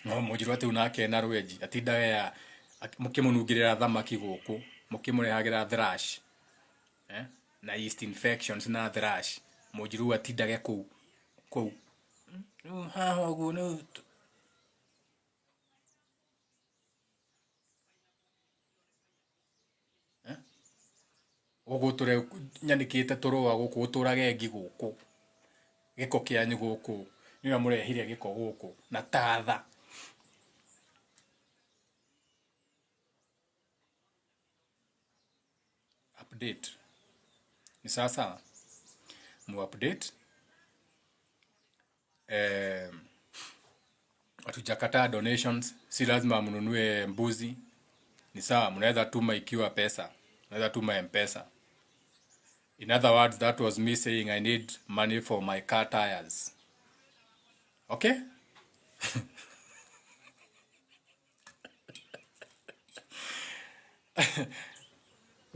A: No mũnjiru atĩ nake na rwenji. Atindaga ya mũkĩmũnungĩrĩra thamaki gũkũ. Mũkĩmũrehagĩra thrush. Na yeast infections na thrush. Mũnjiru atindage kũu. Haha ũguo nĩ ũgũtũre nyanĩkĩte tũrũa gũkũ gũtũrage ngi gũkũ. Gĩko kĩanyu gũkũ. Nĩwe mũrehire gĩko gũkũ na tatha. Update. Ni sasa mu update. Hatujakataa donations. Si lazima mnunue mbuzi. Ni sawa, mnaweza tuma ikiwa pesa. Mnaweza tuma M-Pesa. In other words, that was me saying I need money for my car tires. Okay?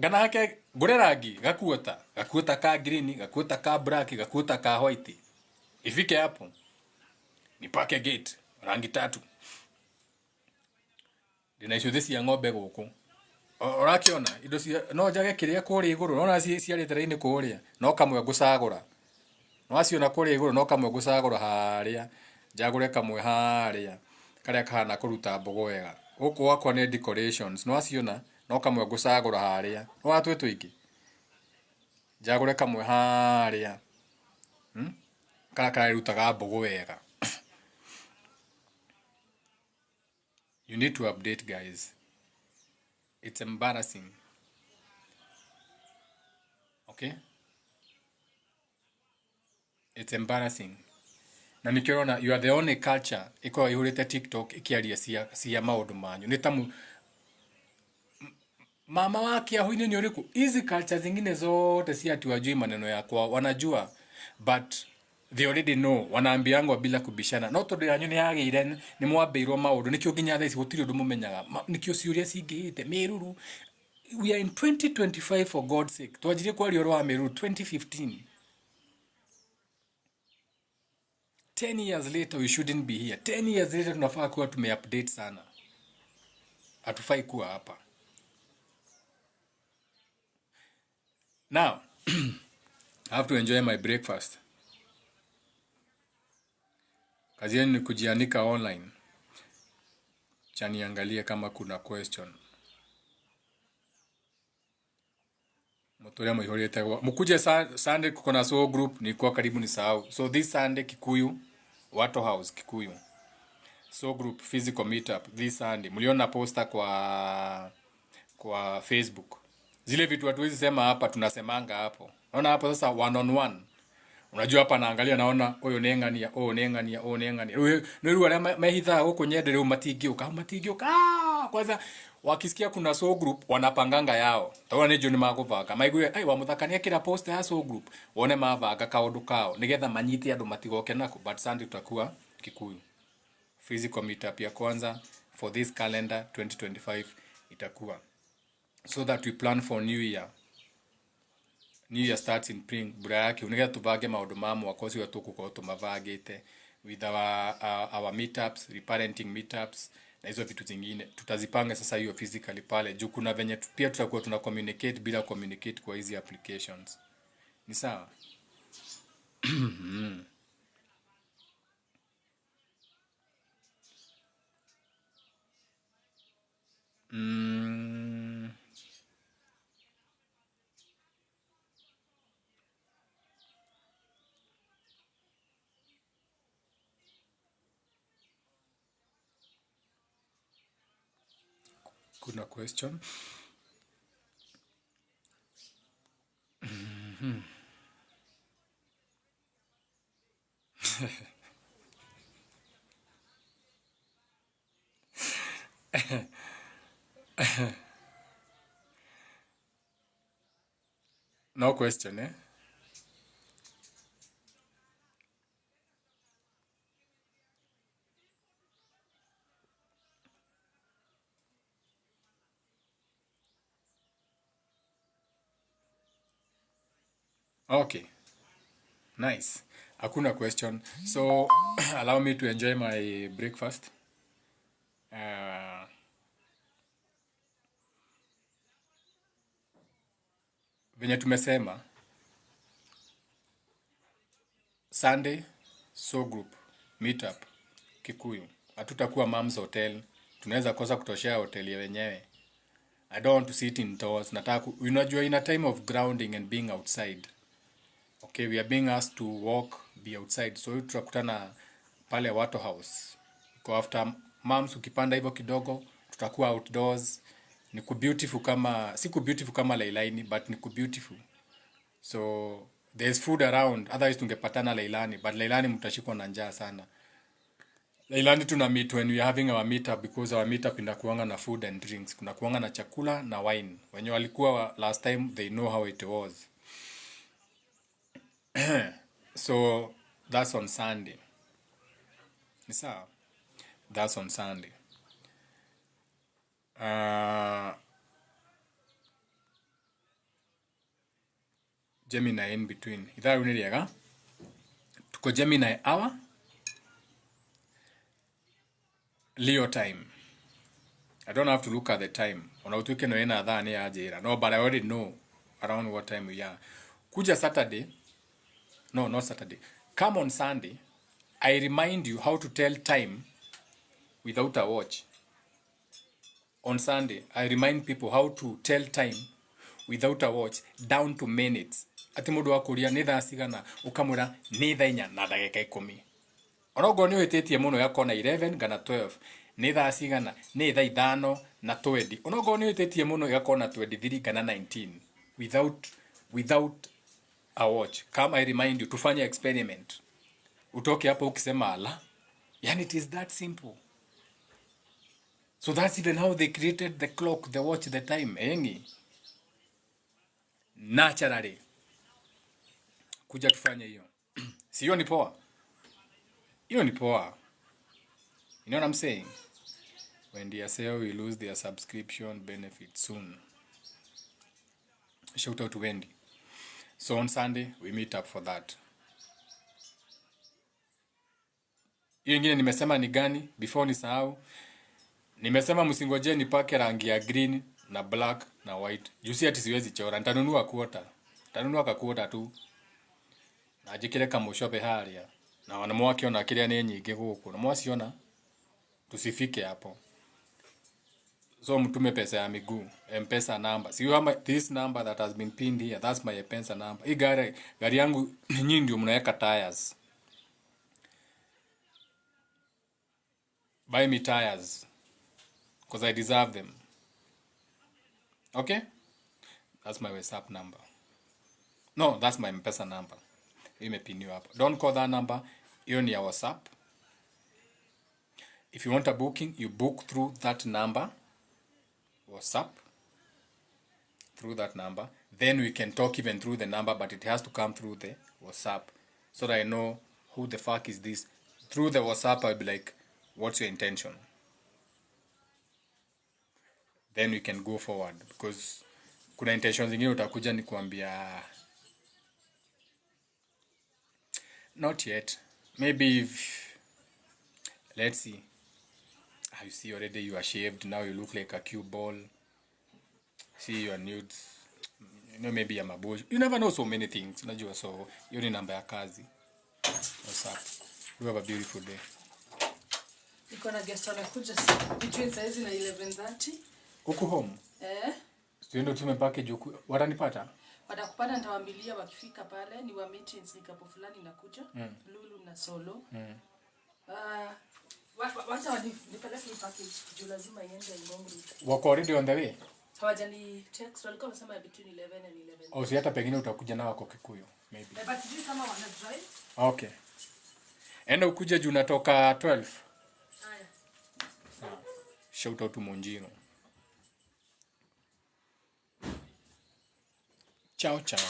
A: Ngana hake ngure rangi gakuota ka green, gakuota ka black, gakuota ka white. Ifike hapo nipake gate rangi 3. Ndina icio thĩ cia ng'ombe gũkũ. Ũrakiona indo cia no njage kĩrĩa kũrĩa igũrũ, no na ciarĩte-inĩ kũrĩa, no kamwe ngũcagũra. No aciona kũrĩa igũrũ, no kamwe ngũcagũra harĩa, njagũre kamwe harĩa, karĩa kahana kũruta mbogo wega. Gũkũ gwakwa nĩ decorations, no aciona no kamwe ngũcagũra harĩa watwĩ tũingĩ njagũre kamwe harĩa kararutaga mbũgũ wega. You need to update, guys. It's embarrassing. Okay? It's embarrassing. Na nikiona you are the only culture iko ihurite TikTok ikiaria cia maundu manyu. Ni tamu mama wake ahuini ni uriku. Hizi culture zingine zote si ati wajui maneno yakwa, wanajua, but they already know. Wanaambiangwa bila kubishana. No tondu yanyu ni yagire ni mwambeirwo maundu nikio nginya thaa ici gutiri undu mumenyaga. Nikio ciuria cingihite miruru. We are in 2025, for God's sake. Twajire kwaria ro wa miruru 2015. 10 years later we shouldn't be here. 10 years later tunafaa kuwa tumeupdate sana. Hatufai kuwa hapa. Now, I have to enjoy my breakfast. Kazi yenu ni kujianika online. Chaniangalie kama kuna question. Muturia muihorete mukuje Sunday kuko na soul group ni kwa karibu ni sahau. So this Sunday Kikuyu, Wato House Kikuyu. Soul group physical meetup this Sunday. Mliona poster kwa Facebook. Zile vitu hatuwezi sema hapa tunasemanga hapo. Naona hapo sasa one on one. Unajua hapa naangalia naona huyo nengania, nengania. Nuru wale mahitha huko nyende leo matigioka. Kwanza wakisikia kuna soul group wanapanganga yao. Tawana ni John Magovaka. Maigwe ai wamuthakania kila poster ya soul group. Wone mavaga kaundu kao. Nigetha manyiti andu matigoke nako, but Sunday tutakuwa Kikuyu. Physical meetup ya kwanza for this calendar 2025 itakuwa. So that we plan for New Year. New Year starts in spring. Bura yake unigetha tuvage maundu mamu wakosi watukuko tumavagite with our meetups, reparenting meetups na hizo vitu zingine. Tutazipanga sasa hiyo physically pale. Juu kuna venye pia tutakuwa tuna communicate bila communicate kwa hizi applications. Ni sawa? Kuna question? No question, eh? Okay. Nice. Hakuna question. So, allow me to enjoy my breakfast. Venye tumesema Sunday soul group meetup Kikuyu. Hatutakuwa Mom's Hotel. Tunaweza kosa kutoshea hoteli wenyewe. I don't want to sit indoors. Nataka unajua in a time of grounding and being outside. Okay, we are being asked to walk, be outside. So tutakutana pale Wato House. Iko after Moms, ukipanda hivyo kidogo tutakuwa outdoors. Ni beautiful kama si beautiful kama Leilani, but ni beautiful. So there's food around. Otherwise tungepatana Leilani, but Leilani mtashikwa na njaa sana. Leilani tuna meet when we are having our meetup, because our meetup inakuanga na food and drinks. Kuna kuanga na chakula na wine. Wenye walikuwa last time, they know how it was. So that's on Sunday. Nisa, that's on Sunday. Gemini in between. Itha uniriaga. Tuko Gemini hour. Leo time. I don't have to look at the time. Unautuke no ena thaa ni ajira. No, but I already know around what time we are. Kuja Saturday. No, not Saturday. Come on Sunday. I remind you how to tell time without a watch. On Sunday, I remind people how to tell time without a watch down to minutes. Ati mundu akuria ni thaa cigana ukamwira ni thaa 4 na ndagika 10. Onogo ni wititie muno yakona 11 kana 12. Ni thaa cigana ni thaa 5 na 20. Onogo ni wititie muno yakona 23 kana 19 without a watch. Come I remind you, tufanye experiment. Utoke hapo ukisema ala. Yani it is that simple. So that's even how they created the clock, the watch, the time. Engi. Naturally. Kuja tufanye hiyo. Si hiyo ni poa? Hiyo ni poa. You know what I'm saying? When DSL will lose their subscription benefit soon. Shout out to Wendy. So on Sunday, we meet up for that. Hiyo ingine nimesema ni gani? Before nisahau. Nimesema msingoje nipake rangi ya green na black na white. Jusi ati siwezi chora. Nitanunua kuota. Nitanunua kakuota tu. Na jikire kamushope haria. Na wanamwakiona kiria ni nyingi guku. Na mwasiona tusifike hapo. So mtume pesa ya miguu, M-Pesa number. See you have this number that has been pinned here. That's my M-Pesa number. Hii gari yangu nyinyi ndio mnaweka tires. Buy me tires because I deserve them. Okay? That's my WhatsApp number. No, that's my M-Pesa number. Imepiniwa hapo. Don't call that number. Hiyo ni ya WhatsApp. If you want a booking, you book through that number. WhatsApp through that number, then we can talk even through the number, but it has to come through the WhatsApp so that I know who the fuck is this. Through the WhatsApp I'll be like, what's your intention? Then we can go forward, because kuna intentions zingine utakuja ni kuambia not yet, maybe if, let's see. You see already you are shaved, now you look like a cue ball. See your nudes. You know, maybe I'm a bush. You never know so many things. Unajua, so hiyo ni namba ya kazi. What's up? You have a beautiful day.
B: Niko na guest anakuja between saizi na 11:30.
A: Uko home? Ndio tume package huko. Watanipata?
B: Watakupata, nitawaambilia wakifika pale ni wa meetings ni kapo fulani nakuja. Lulu na Solo. Wacha nipeleke package juu lazima iende Ngongri.
A: Wako already on the way?
B: Hawajani text, walikuwa wamesema between 11 and 11.
A: Au si hata pengine utakuja nao kwa Kikuyu maybe.
B: But sijui kama wana drive.
A: Okay. Enda ukuje juu natoka 12.
B: Haya.
A: Shout out to Monjino. Ciao ciao.